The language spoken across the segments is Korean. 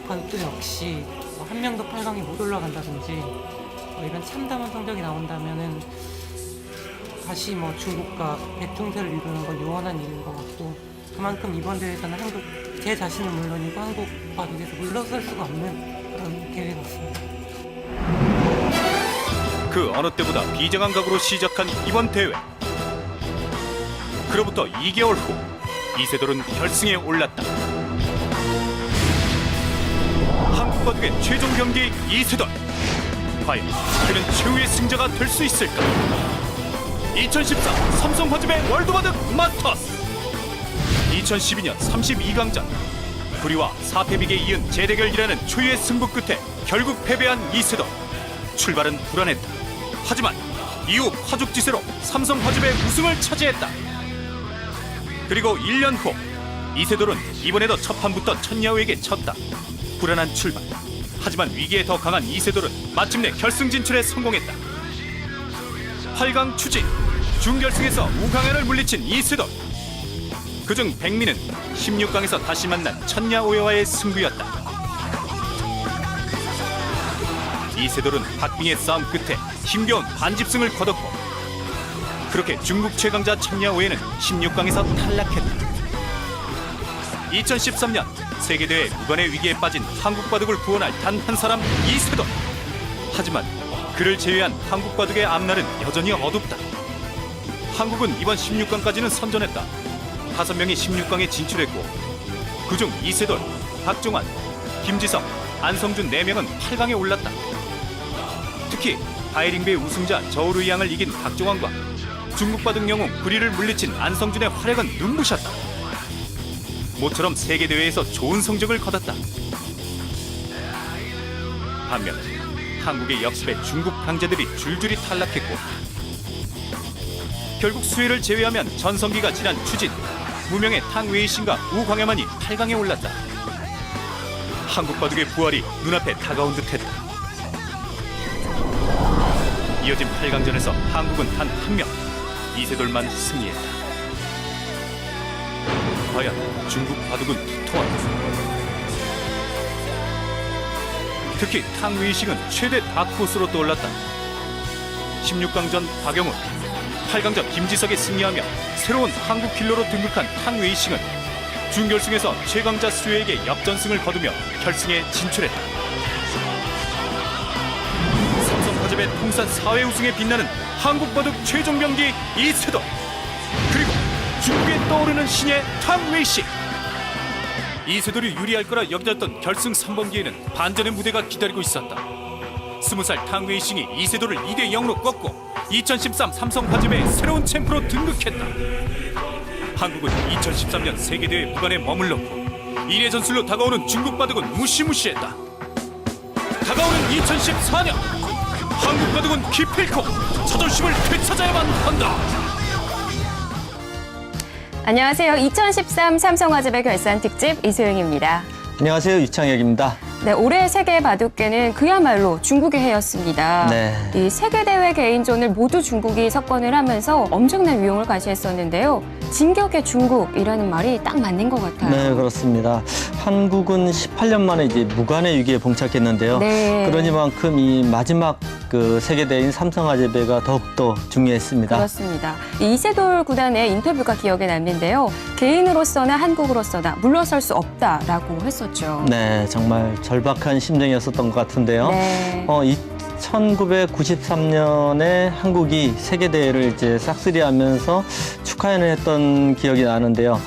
한국과도 역시 한 명도 8강에 못 올라간다든지 이런 참담한 성적이 나온다면은 다시 중국과 대통세를 이루는 건 요원한 일인 것 같고, 그만큼 이번 대회에서는 제 자신은 물론이고 한국 바둑에서 물러설 수가 없는 그런 대회 같습니다. 그 어느 때보다 비장한 각오로 시작한 이번 대회. 그로부터 2개월 후 이세돌은 결승에 올랐다. 한국 바둑의 최종 경기 이세돌. 과연 그는 최후의 승자가 될 수 있을까? 2014 삼성 화집의 월드바둑 마스터스. 2012년 32강전. 불의와 사패빅에 이은 재대결이라는 초유의 승부 끝에 결국 패배한 이세돌. 출발은 불안했다. 하지만 이후 파죽지세로 삼성 화집의 우승을 차지했다. 그리고 1년 후 이세돌은 이번에도 첫 판부터 천야오에게 졌다. 불안한 출발. 하지만 위기에 더 강한 이세돌은 마침내 결승 진출에 성공했다. 8강 추진. 준결승에서 우강현을 물리친 이세돌. 그중 백미는 16강에서 다시 만난 천야오와의 승부였다. 이세돌은 박빙의 싸움 끝에 힘겨운 반집승을 거뒀고, 그렇게 중국 최강자 천야오에는 16강에서 탈락했다. 2013년 세계대회 무관의 위기에 빠진 한국 바둑을 구원할 단 한 사람 이세돌. 하지만 그를 제외한 한국 바둑의 앞날은 여전히 어둡다. 한국은 이번 16강까지는 선전했다. 5명이 16강에 진출했고, 그중 이세돌, 박종환, 김지성, 안성준 4명은 8강에 올랐다. 특히 바이링배 우승자 저우르이양을 이긴 박종환과 중국 바둑 영웅 구리를 물리친 안성준의 활약은 눈부셨다. 모처럼 세계대회에서 좋은 성적을 거뒀다. 반면 한국의 역습에 중국 강자들이 줄줄이 탈락했고, 결국 수혜를 제외하면 전성기가 지난 추진, 무명의 탕웨이신과 우광야만이 8강에 올랐다. 한국 바둑의 부활이 눈앞에 다가온 듯했다. 이어진 8강전에서 한국은 단 한 명, 이세돌만 승리했다. 과연 중국 바둑은 두터웠다. 특히 탕웨이싱은 최대 다크호스로 떠올랐다. 16강전 박영훈, 8강전 김지석에 승리하며 새로운 한국 킬러로 등극한 탕웨이싱은 준결승에서 최강자 수혜에게 역전승을 거두며 결승에 진출했다. 삼성 화집의 통산 4회 우승에 빛나는 한국 바둑 최종 경기 이세돌. 그리고 중국에 떠오르는 신예 탕웨이싱. 이세돌이 유리할 거라 여겨졌던 결승 3번기에는 반전의 무대가 기다리고 있었다. 20살 탕웨이싱이 이세돌을 2대 0로 꺾고 2013 삼성 화집의 새로운 챔프로 등극했다. 한국은 2013년 세계대회 무관에 머물렀고, 1회 전술로 다가오는 중국 바둑은 무시무시했다. 다가오는 2014년, 한국 바둑은 기필코 자존심을 되찾아야만 한다. 안녕하세요. 2013 삼성화집의 결산 특집 이소영입니다. 안녕하세요. 유창혁입니다. 네, 올해 세계 바둑계는 그야말로 중국의 해였습니다. 네. 이 세계대회 개인전을 모두 중국이 석권을 하면서 엄청난 위용을 과시했었는데요. 진격의 중국이라는 말이 딱 맞는 것 같아요. 네, 그렇습니다. 한국은 18년 만에 이제 무관의 위기에 봉착했는데요. 네. 그러니만큼 이 마지막 그 세계대회인 삼성화재배가 더욱더 중요했습니다. 그렇습니다. 이 이세돌 구단의 인터뷰가 기억에 남는데요. 개인으로서나 한국으로서나 물러설 수 없다라고 했었죠. 네, 정말 절박한 심정이었었던 것 같은데요. 네. 1993년에 한국이 세계대회를 이제 싹쓸이하면서 축하회를 했던 기억이 나는데요.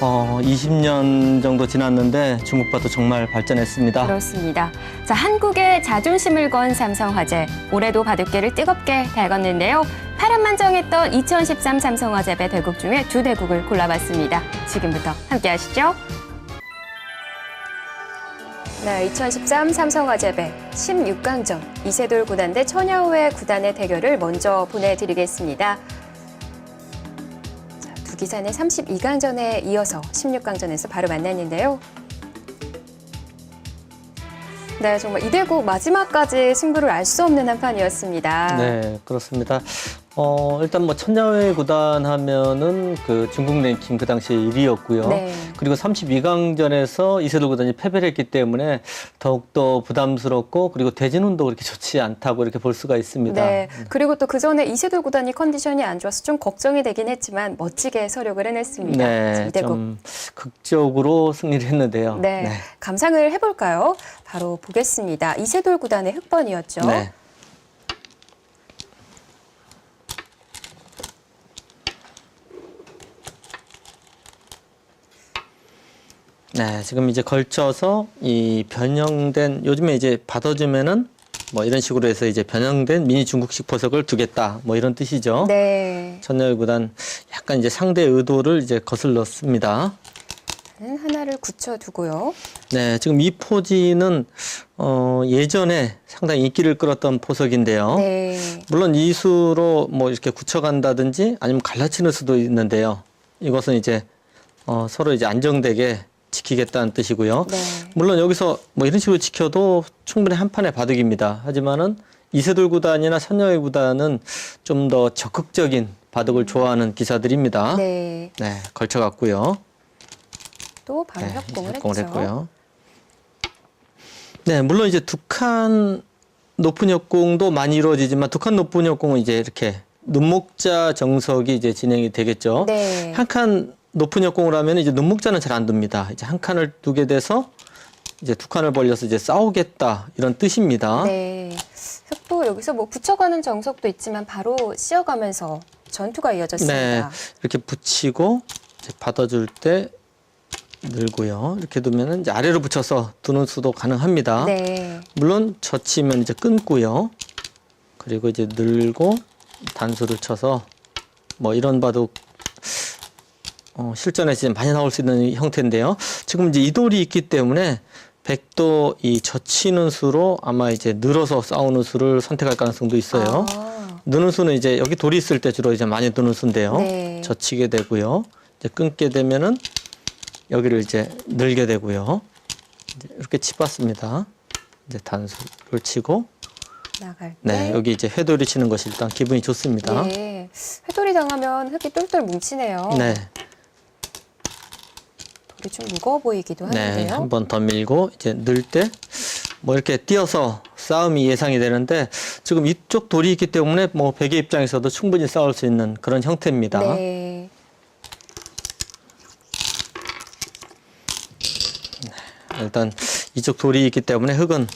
20년 정도 지났는데 중국 바둑 정말 발전했습니다. 그렇습니다. 자, 한국의 자존심을 건 삼성화재. 올해도 바둑계를 뜨겁게 달궜는데요. 파란만장했던 2013 삼성화재배 대국 중에 두 대국을 골라봤습니다. 지금부터 함께 하시죠. 네, 2013 삼성화재배 16강전 이세돌 구단 대 천야오의 구단의 대결을 먼저 보내드리겠습니다. 자, 두 기사는 32강전에 이어서 16강전에서 바로 만났는데요. 네, 정말 이 대국 마지막까지 승부를 알 수 없는 한판이었습니다. 네, 그렇습니다. 일단 뭐 천야회 구단 하면은 그 중국 랭킹 그 당시에 1위였고요. 네. 그리고 32강전에서 이세돌 구단이 패배를 했기 때문에 더욱더 부담스럽고 그리고 대진운도 그렇게 좋지 않다고 이렇게 볼 수가 있습니다. 네. 그리고 또 그 전에 이세돌 구단이 컨디션이 안 좋아서 좀 걱정이 되긴 했지만 멋지게 서력을 해냈습니다. 네, 이대국. 좀 극적으로 승리를 했는데요. 네. 감상을 해볼까요? 바로 보겠습니다. 이세돌 구단의 흑번이었죠. 네. 네, 지금 이제 걸쳐서 이 변형된 요즘에 이제 받아주면은 뭐 이런 식으로 해서 이제 변형된 미니 중국식 보석을 두겠다 뭐 이런 뜻이죠. 네. 천야회 구단 약간 이제 상대 의도를 이제 거슬렀습니다. 하나를 굳혀두고요. 네, 지금 이 포지는 예전에 상당히 인기를 끌었던 보석인데요. 네. 물론 이 수로 뭐 이렇게 굳혀간다든지 아니면 갈라치는 수도 있는데요. 이것은 이제 서로 이제 안정되게 지키겠다는 뜻이고요. 네. 물론 여기서 뭐 이런 식으로 지켜도 충분히 한 판의 바둑입니다. 하지만은 이세돌 구단이나 천야회 구단은 좀 더 적극적인 바둑을 좋아하는 기사들입니다. 네. 네, 걸쳐갔고요. 또 바로 네, 협공을 협공을 했죠. 했고요. 네, 물론 이제 두 칸 높은 협공도 많이 이루어지지만 두 칸 높은 협공은 이제 이렇게 눈목자 정석이 이제 진행이 되겠죠. 네. 한 칸 높은 협공을 하면 이제 눈목자는 잘 안 둡니다. 이제 한 칸을 두게 돼서 이제 두 칸을 벌려서 이제 싸우겠다 이런 뜻입니다. 네. 흑도 여기서 뭐 붙여가는 정석도 있지만 바로 씌어가면서 전투가 이어졌습니다. 네, 이렇게 붙이고 이제 받아줄 때 늘고요. 이렇게 두면은 이제 아래로 붙여서 두는 수도 가능합니다. 네. 물론 젖히면 이제 끊고요. 그리고 이제 늘고 단수를 쳐서 뭐 이런 바둑 실전에서 이제 많이 나올 수 있는 형태인데요. 지금 이제 이 돌이 있기 때문에 백도 이 젖히는 수로 아마 이제 늘어서 싸우는 수를 선택할 가능성도 있어요. 느는 수는 이제 여기 돌이 있을 때 주로 이제 많이 느는 수인데요. 네. 젖히게 되고요. 이제 끊게 되면은 여기를 이제 늘게 되고요. 이제 이렇게 치봤습니다. 이제 단수를 치고, 나갈 때. 네, 여기 이제 회돌이 치는 것이 일단 기분이 좋습니다. 네. 회돌이 당하면 흙이 똘똘 뭉치네요. 네, 돌이 좀 무거워 보이기도 네, 하는데요. 한 번 더 밀고 이제 늘 때 뭐 이렇게 띄어서 싸움이 예상이 되는데 지금 이쪽 돌이 있기 때문에 뭐 백의 입장에서도 충분히 싸울 수 있는 그런 형태입니다. 네. 일단 이쪽 돌이 있기 때문에 흙은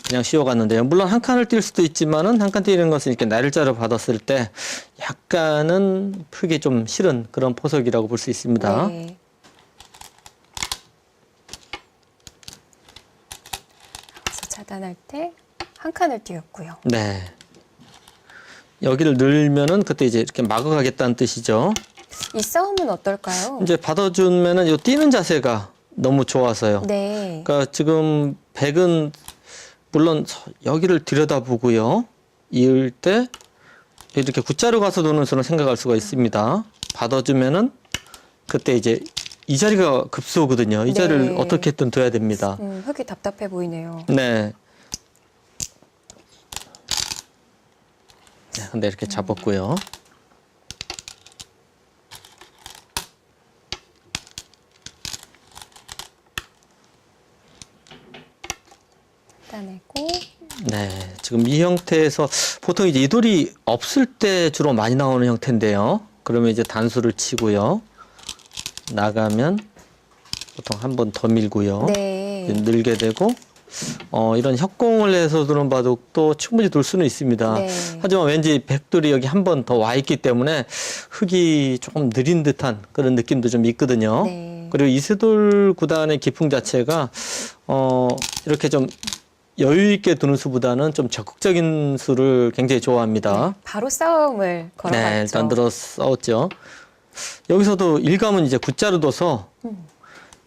그냥 씌워갔는데요. 물론 한 칸을 뛸 수도 있지만은 한 칸 뛰는 것은 이렇게 날짜를 받았을 때 약간은 흙이 좀 싫은 그런 포석이라고 볼 수 있습니다. 네. 여기서 차단할 때 한 칸을 띄웠고요. 네. 여기를 늘면은 그때 이제 이렇게 막아가겠다는 뜻이죠. 이 싸움은 어떨까요? 이제 받아주면은 이 뛰는 자세가 너무 좋아서요. 네. 그러니까 지금 백은 물론 여기를 들여다보고요. 이을 때 이렇게 굿자로 가서 노는 수는 생각할 수가 있습니다. 받아주면은 그때 이제 이 자리가 급소거든요. 이 자리를 네. 어떻게든 둬야 됩니다. 흙이 답답해 보이네요. 네. 네, 근데 이렇게 잡았고요. 따내고. 네, 지금 이 형태에서 보통 이제 이 돌이 없을 때 주로 많이 나오는 형태인데요. 그러면 이제 단수를 치고요. 나가면 보통 한 번 더 밀고요. 네. 이제 늘게 되고 이런 협공을 해서 두는 바둑도 충분히 둘 수는 있습니다. 네. 하지만 왠지 백돌이 여기 한 번 더 와 있기 때문에 흙이 조금 느린 듯한 그런 느낌도 좀 있거든요. 네. 그리고 이세돌 구단의 기풍 자체가 이렇게 좀 여유 있게 두는 수보다는 좀 적극적인 수를 굉장히 좋아합니다. 바로 싸움을 걸어갔죠. 네, 일단 들어 싸웠죠. 여기서도 일감은 이제 굿자로 둬서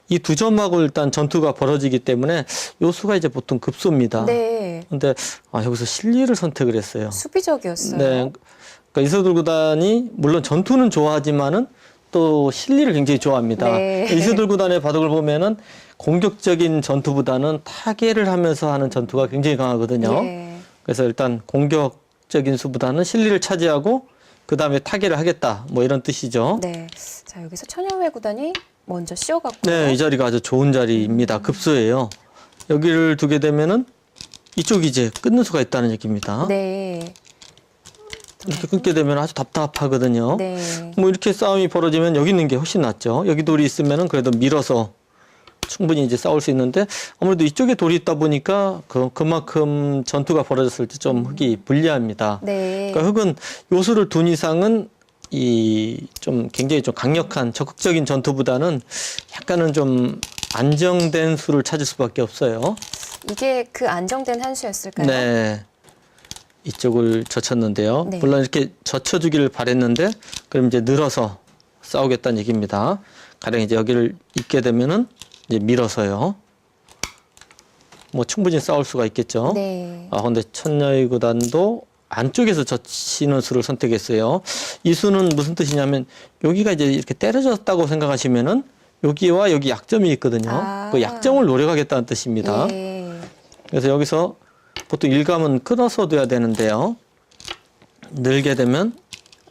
이 두 점하고 일단 전투가 벌어지기 때문에 요 수가 이제 보통 급소입니다. 네. 근데 여기서 실리를 선택을 했어요. 수비적이었어요. 네. 그러니까 이세돌 구단이 물론 전투는 좋아하지만은 또 실리를 굉장히 좋아합니다. 네. 이세돌 구단의 바둑을 보면은 공격적인 전투보다는 타개를 하면서 하는 전투가 굉장히 강하거든요. 네. 그래서 일단 공격 적극적인 수보다는 실리를 차지하고 그 다음에 타개를 하겠다. 뭐 이런 뜻이죠. 네. 자, 여기서 천여회 구단이 먼저 씌워갔고요. 네, 이 자리가 아주 좋은 자리입니다. 급수예요. 여기를 두게 되면은 이쪽이 이제 끊는 수가 있다는 얘기입니다. 네. 이렇게 끊게 되면 아주 답답하거든요. 네. 뭐 이렇게 싸움이 벌어지면 여기 있는 게 훨씬 낫죠. 여기 돌이 있으면은 그래도 밀어서 충분히 이제 싸울 수 있는데 아무래도 이쪽에 돌이 있다 보니까 그만큼 전투가 벌어졌을 때 좀 흙이 불리합니다. 네. 그러니까 흙은 요수를 둔 이상은 이 좀 굉장히 좀 강력한 적극적인 전투보다는 약간은 좀 안정된 수를 찾을 수밖에 없어요. 이게 그 안정된 한 수였을까요? 네. 이쪽을 젖혔는데요. 네. 물론 이렇게 젖혀주기를 바랬는데 그럼 이제 늘어서 싸우겠다는 얘기입니다. 가령 이제 여기를 있게 되면은 이제 밀어서요. 뭐 충분히 싸울 수가 있겠죠. 네. 아, 근데 천여의 구단도 안쪽에서 젖히는 수를 선택했어요. 이 수는 무슨 뜻이냐면 여기가 이제 이렇게 때려졌다고 생각하시면은 여기와 여기 약점이 있거든요. 아. 그 약점을 노려가겠다는 뜻입니다. 예. 그래서 여기서 보통 일감은 끊어서 둬야 되는데요. 늘게 되면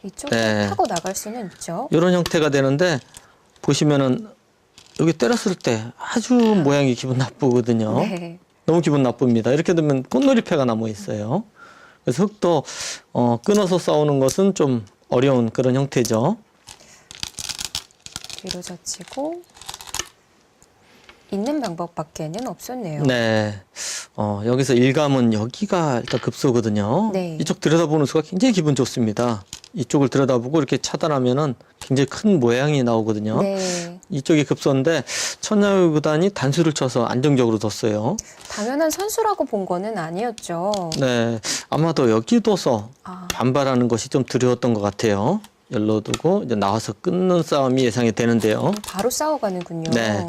이쪽으로 네. 타고 나갈 수는 있죠. 이런 형태가 되는데 보시면은 여기 때렸을 때 아주 모양이 기분 나쁘거든요. 네. 너무 기분 나쁩니다. 이렇게 되면 꽃놀이패가 남아 있어요. 그래서 흙도 끊어서 싸우는 것은 좀 어려운 그런 형태죠. 뒤로 젖히고 있는 방법밖에는 없었네요. 네. 여기서 일감은 여기가 일단 급소거든요. 네. 이쪽 들여다보는 수가 굉장히 기분 좋습니다. 이쪽을 들여다보고 이렇게 차단하면은 굉장히 큰 모양이 나오거든요. 네. 이쪽이 급소인데 천여의 구단이 단수를 쳐서 안정적으로 뒀어요. 당연한 선수라고 본 거는 아니었죠. 네. 아마도 여기 둬서 아, 반발하는 것이 좀 두려웠던 것 같아요. 열로 두고 이제 나와서 끊는 싸움이 예상이 되는데요. 바로 싸워가는군요. 네.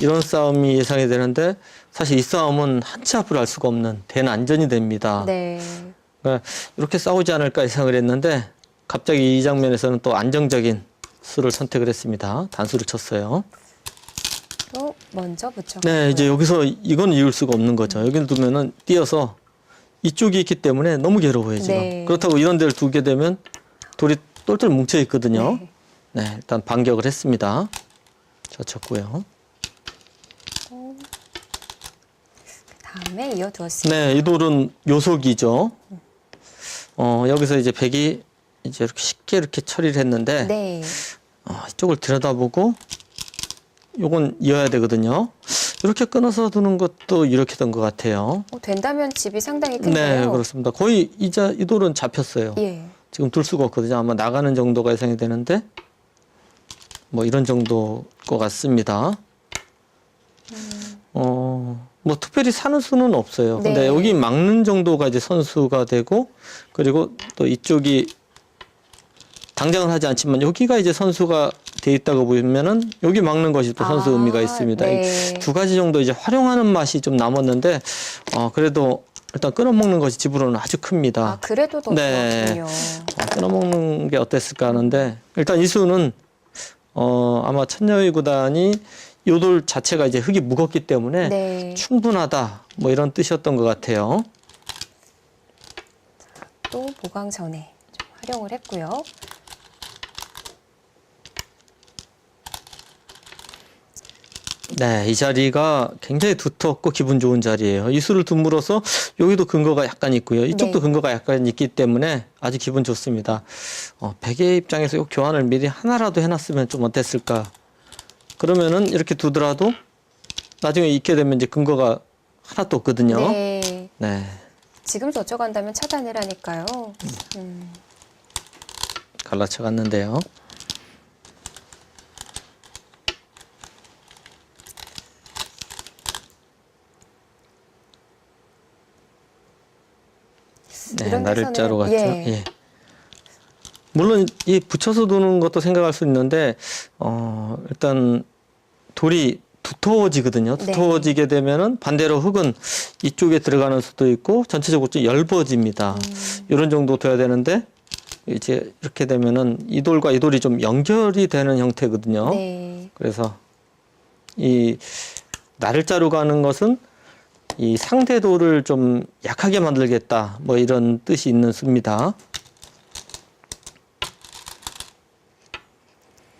이런 싸움이 예상이 되는데 사실 이 싸움은 한치 앞을 알 수가 없는 대난전이 됩니다. 네. 그러니까 이렇게 싸우지 않을까 예상을 했는데 갑자기 이 장면에서는 또 안정적인 수를 선택을 했습니다. 단수를 쳤어요. 또 먼저 붙여. 네, 이제 여기서 이건 이을 수가 없는 거죠. 여기를 두면은 띄어서 이쪽이 있기 때문에 너무 괴로워요, 지금. 네. 그렇다고 이런 데를 두게 되면 돌이 똘똘 뭉쳐 있거든요. 네. 네, 일단 반격을 했습니다. 젖혔고요. 다음에 이어두었습니다. 네, 이 돌은 요속이죠. 여기서 이제 백이 이제 이렇게 쉽게 이렇게 처리를 했는데 네. 이쪽을 들여다보고 요건 이어야 되거든요. 이렇게 끊어서 두는 것도 이렇게 된 것 같아요. 된다면 집이 상당히 큰데요. 네, 그렇습니다. 거의 이 돌은 잡혔어요. 예. 지금 둘 수가 없거든요. 아마 나가는 정도가 예상이 되는데 뭐 이런 정도일 것 같습니다. 뭐 특별히 사는 수는 없어요. 근데 네. 여기 막는 정도가 이제 선수가 되고 그리고 또 이쪽이 당장은 하지 않지만 여기가 이제 선수가 돼 있다고 보면은 여기 막는 것이 또 선수 의미가 있습니다. 네. 이 두 가지 정도 이제 활용하는 맛이 좀 남았는데 그래도 일단 끊어먹는 것이 집으로는 아주 큽니다. 아, 그래도 더 네. 좋았군요. 끊어먹는 게 어땠을까 하는데 일단 이 수는 아마 천여의 구단이 요 돌 자체가 이제 흙이 무겁기 때문에 네. 충분하다 뭐 이런 뜻이었던 것 같아요. 또 보강 전에 좀 활용을 했고요. 네, 이 자리가 굉장히 두텁고 기분 좋은 자리예요. 이 수를 둠으로써 여기도 근거가 약간 있고요. 이쪽도 네. 근거가 약간 있기 때문에 아주 기분 좋습니다. 백의 입장에서 이 교환을 미리 하나라도 해놨으면 좀 어땠을까. 그러면은 이렇게 두더라도 나중에 익게 되면 이제 근거가 하나도 없거든요. 네. 네. 지금 젖혀간다면 차단을 하니까요. 갈라쳐 갔는데요. 네, 이런 나를자로 데서는- 갔죠. 예. 예. 물론 이 붙여서 두는 것도 생각할 수 있는데 일단 돌이 두터워지거든요. 네. 두터워지게 되면은 반대로 흙은 이쪽에 들어가는 수도 있고 전체적으로 좀 얇아집니다. 이런 정도 돼야 되는데 이제 이렇게 되면은 이 돌과 이 돌이 좀 연결이 되는 형태거든요. 네. 그래서 이 나를 자루 가는 것은 이 상대도를 좀 약하게 만들겠다. 뭐 이런 뜻이 있는 수입니다.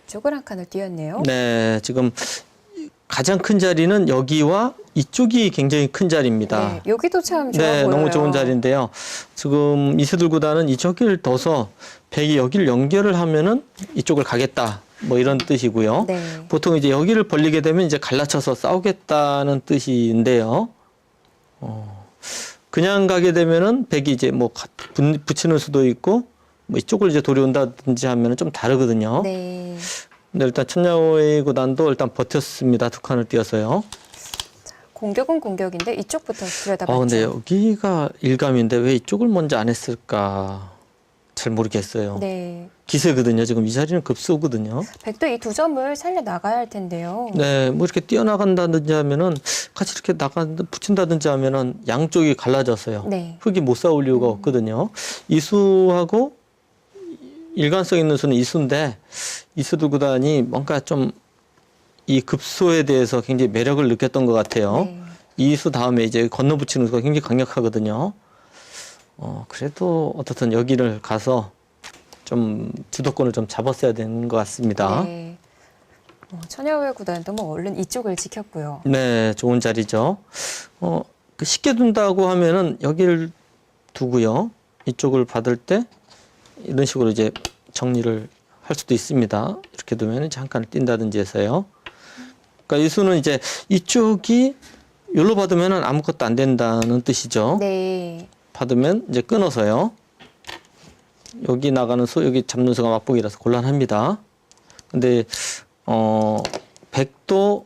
이쪽을 한 칸을 띄었네요. 네, 지금 가장 큰 자리는 여기와 이쪽이 굉장히 큰 자리입니다. 네, 여기도 참 좋아 네, 보여요. 너무 좋은 자리인데요. 지금 이세돌 구단은 이쪽을 둬서 백이 여기를 연결을 하면은 이쪽을 가겠다. 뭐 이런 뜻이고요. 네. 보통 이제 여기를 벌리게 되면 이제 갈라쳐서 싸우겠다는 뜻인데요. 그냥 가게 되면은 백이 이제 뭐 붙이는 수도 있고 뭐 이쪽을 이제 돌이 온다든지 하면은 좀 다르거든요. 네. 근데 일단 천야오의 구단도 일단 버텼습니다. 두 칸을 띄어서요. 공격은 공격인데 이쪽부터 들여다봤죠. 근데 여기가 일감인데 왜 이쪽을 먼저 안 했을까? 잘 모르겠어요. 네. 기세거든요. 지금 이 자리는 급소거든요. 백도 이 두 점을 살려 나가야 할 텐데요. 네, 뭐 이렇게 뛰어나간다든지 하면은 같이 이렇게 붙인다든지 하면은 양쪽이 갈라져서요. 네. 흙이 못 싸울 이유가 없거든요. 이수하고 일관성 있는 수는 이수인데 이수도 구단이 뭔가 좀 이 급소에 대해서 굉장히 매력을 느꼈던 것 같아요. 네. 이수 다음에 이제 건너붙이는 수가 굉장히 강력하거든요. 그래도 어떻든 여기를 가서 좀 주도권을 좀 잡았어야 되는 것 같습니다. 네. 천여우의 구단도 뭐 얼른 이쪽을 지켰고요. 네, 좋은 자리죠. 쉽게 둔다고 하면은 여기를 두고요. 이쪽을 받을 때 이런 식으로 이제 정리를 할 수도 있습니다. 이렇게 두면 이제 한 칸을 띈다든지 해서요. 그러니까 이 수는 이제 이쪽이 여기로 받으면은 아무것도 안 된다는 뜻이죠. 네. 받으면 이제 끊어서요. 여기 나가는 수, 여기 잡는 수가 맞보기라서 곤란합니다. 근데 백도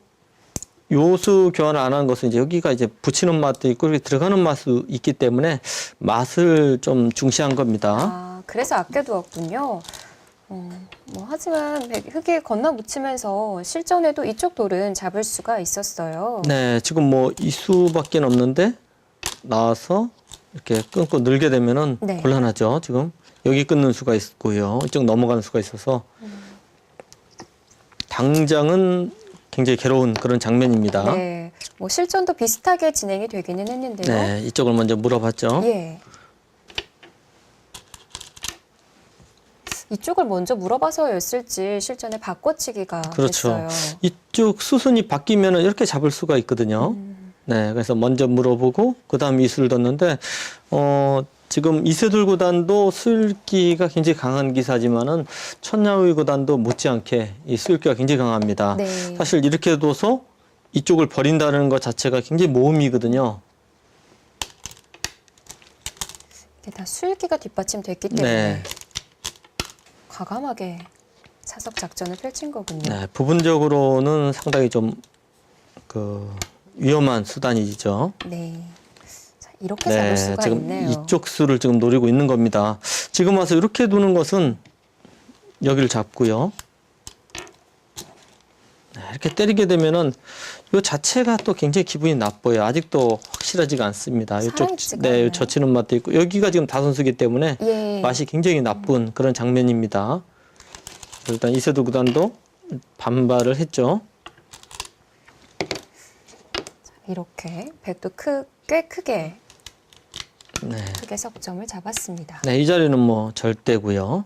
요수 교환을 안 한 것은 이제 여기가 이제 붙이는 맛도 있고 이렇게 들어가는 맛도 있기 때문에 맛을 좀 중시한 겁니다. 아, 그래서 아껴두었군요. 하지만 흙에 건너붙이면서 실전에도 이쪽 돌은 잡을 수가 있었어요. 네, 지금 뭐 이 수밖에 없는데 나와서 이렇게 끊고 늘게 되면은 네. 곤란하죠. 지금 여기 끊는 수가 있고요. 이쪽 넘어가는 수가 있어서 당장은 굉장히 괴로운 그런 장면입니다. 네. 뭐 실전도 비슷하게 진행이 되기는 했는데요. 네, 이쪽을 먼저 물어봤죠. 예. 이쪽을 먼저 물어봐서였을지 실전에 바꿔치기가 그렇죠. 됐어요. 이쪽 수순이 바뀌면 이렇게 잡을 수가 있거든요. 네, 그래서 먼저 물어보고 그다음 이수를 뒀는데 지금 이세돌 구단도 수일기가 굉장히 강한 기사지만은 천야의 구단도 못지않게 이 수일기가 굉장히 강합니다. 네. 사실 이렇게 둬서 이쪽을 버린다는 것 자체가 굉장히 모험이거든요. 이게 다 수일기가 뒷받침됐기 때문에 네. 과감하게 사석 작전을 펼친 거군요. 네, 부분적으로는 상당히 좀 위험한 수단이죠. 네. 자, 이렇게 잡을 수가 지금 있네요. 이쪽 수를 지금 노리고 있는 겁니다. 지금 와서 이렇게 두는 것은 여기를 잡고요. 네, 이렇게 때리게 되면은 이 자체가 또 굉장히 기분이 나빠요. 아직도 확실하지가 않습니다. 이쪽 살아있지가 네, 않아요. 젖히는 맛도 있고 여기가 지금 다선수기 때문에 예. 맛이 굉장히 나쁜 그런 장면입니다. 일단 이세돌 구단도 반발을 했죠. 이렇게 백도 꽤 크게 네. 석점을 잡았습니다. 네, 이 자리는 뭐 절대고요.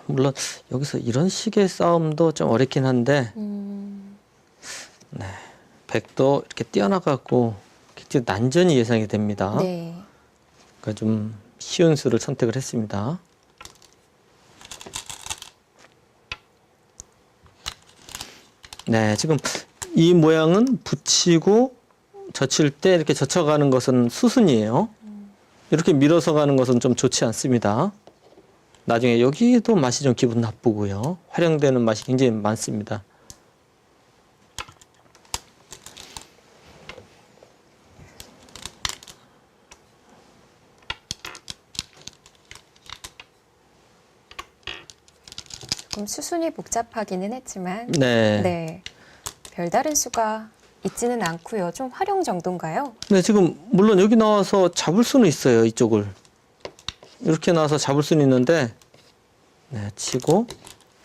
물론 여기서 이런 식의 싸움도 좀 어렵긴 한데 네, 백도 이렇게 뛰어나가고 굉장히 난전이 예상이 됩니다. 네. 그러니까 좀 쉬운 수를 선택을 했습니다. 네, 지금 이 모양은 붙이고 젖힐 때 이렇게 젖혀가는 것은 수순이에요. 이렇게 밀어서 가는 것은 좀 좋지 않습니다. 나중에 여기도 맛이 좀 기분 나쁘고요. 활용되는 맛이 굉장히 많습니다. 조금 수순이 복잡하기는 했지만 네. 네. 별다른 수가 있지는 않고요. 좀 활용 정도인가요? 네, 지금 물론 여기 나와서 잡을 수는 있어요. 이쪽을. 이렇게 나와서 잡을 수는 있는데 네, 치고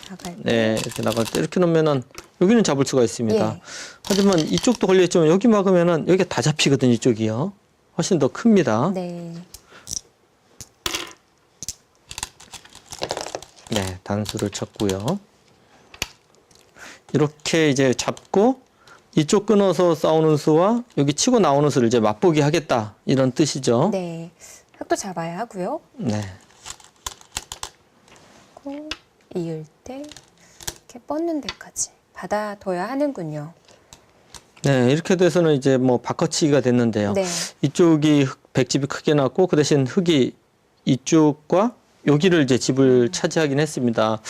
나갈 때. 네, 이렇게 나갈 때 이렇게 놓으면은 여기는 잡을 수가 있습니다. 예. 하지만 이쪽도 걸려 있지만 여기 막으면은 여기가 다 잡히거든요. 이쪽이요. 훨씬 더 큽니다. 네. 네, 단수를 쳤고요. 이렇게 이제 잡고 이쪽 끊어서 싸우는 수와 여기 치고 나오는 수를 이제 맛보기 하겠다 이런 뜻이죠. 네. 흙도 잡아야 하고요. 네. 그리고 이을 때 이렇게 뻗는 데까지 받아둬야 하는군요. 네, 이렇게 돼서는 이제 뭐 바꿔치기가 됐는데요. 네. 이쪽이 백집이 크게 났고 그 대신 흙이 이쪽과 여기를 이제 집을 차지하긴 했습니다.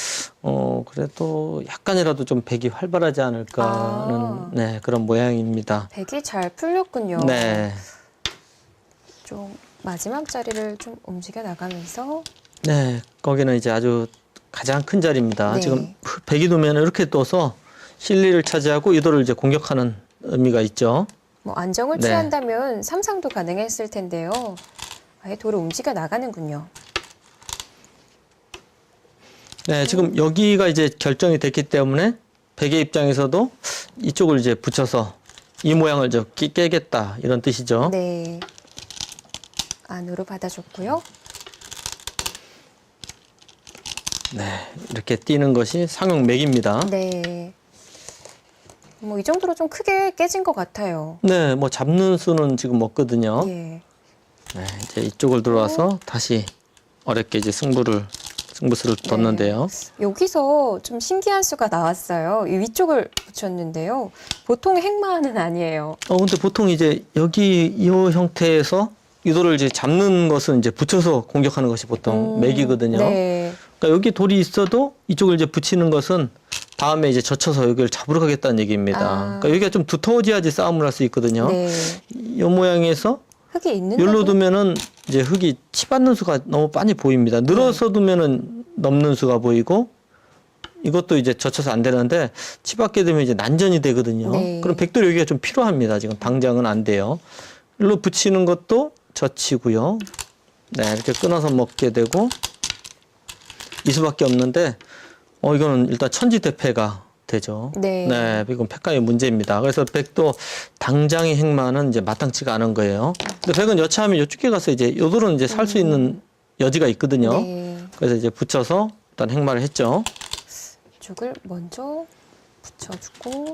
그래도 약간이라도 좀 백이 활발하지 않을까는 네, 그런 모양입니다. 백이 잘 풀렸군요. 네. 좀 마지막 자리를 좀 움직여 나가면서 네, 거기는 이제 아주 가장 큰 자리입니다. 네. 지금 백이 두면 이렇게 둬서 실리를 차지하고 유도를 이제 공격하는 의미가 있죠. 뭐 안정을 네. 취한다면 삼상도 가능했을 텐데요. 아예 돌을 움직여 나가는군요. 네, 지금 여기가 이제 결정이 됐기 때문에 백의 입장에서도 이쪽을 이제 붙여서 이 모양을 깨겠다 이런 뜻이죠. 네. 안으로 받아줬고요. 네, 이렇게 뛰는 것이 상용맥입니다. 네. 뭐 이 정도로 좀 크게 깨진 것 같아요. 네, 뭐 잡는 수는 지금 없거든요. 예. 네, 이제 이쪽을 들어와서 다시 어렵게 이제 승부수를 뒀는데요. 여기서 좀 신기한 수가 나왔어요. 이 위쪽을 붙였는데요. 보통 행마는 아니에요. 근데 보통 이제 여기 이 형태에서 유도를 이제 잡는 것은 이제 붙여서 공격하는 것이 보통 맥이거든요. 네. 그러니까 여기 돌이 있어도 이쪽을 이제 붙이는 것은 다음에 이제 젖혀서 여기를 잡으러 가겠다는 얘기입니다. 그러니까 여기가 좀 두터워져야지 싸움을 할 수 있거든요. 네. 이 모양에서 흙이 있는데 여기로 두면은 이제 흙이 치받는 수가 너무 빤히 보입니다. 늘어서 두면은 넘는 수가 보이고 이것도 이제 젖혀서 안 되는데 치받게 되면 이제 난전이 되거든요. 네. 그럼 백돌이 여기가 좀 필요합니다. 지금 당장은 안 돼요. 일로 붙이는 것도 젖히고요. 네, 이렇게 끊어서 먹게 되고 이 수밖에 없는데 이거는 일단 천지대패가 되죠. 네. 네, 이건 백강의 문제입니다. 그래서 백도 당장의 행마는 이제 마땅치가 않은 거예요. 근데 백은 여차하면 이쪽에 가서 이제 요돌은 이제 살 수 있는 여지가 있거든요. 네. 그래서 이제 붙여서 일단 행마를 했죠. 이쪽을 먼저 붙여주고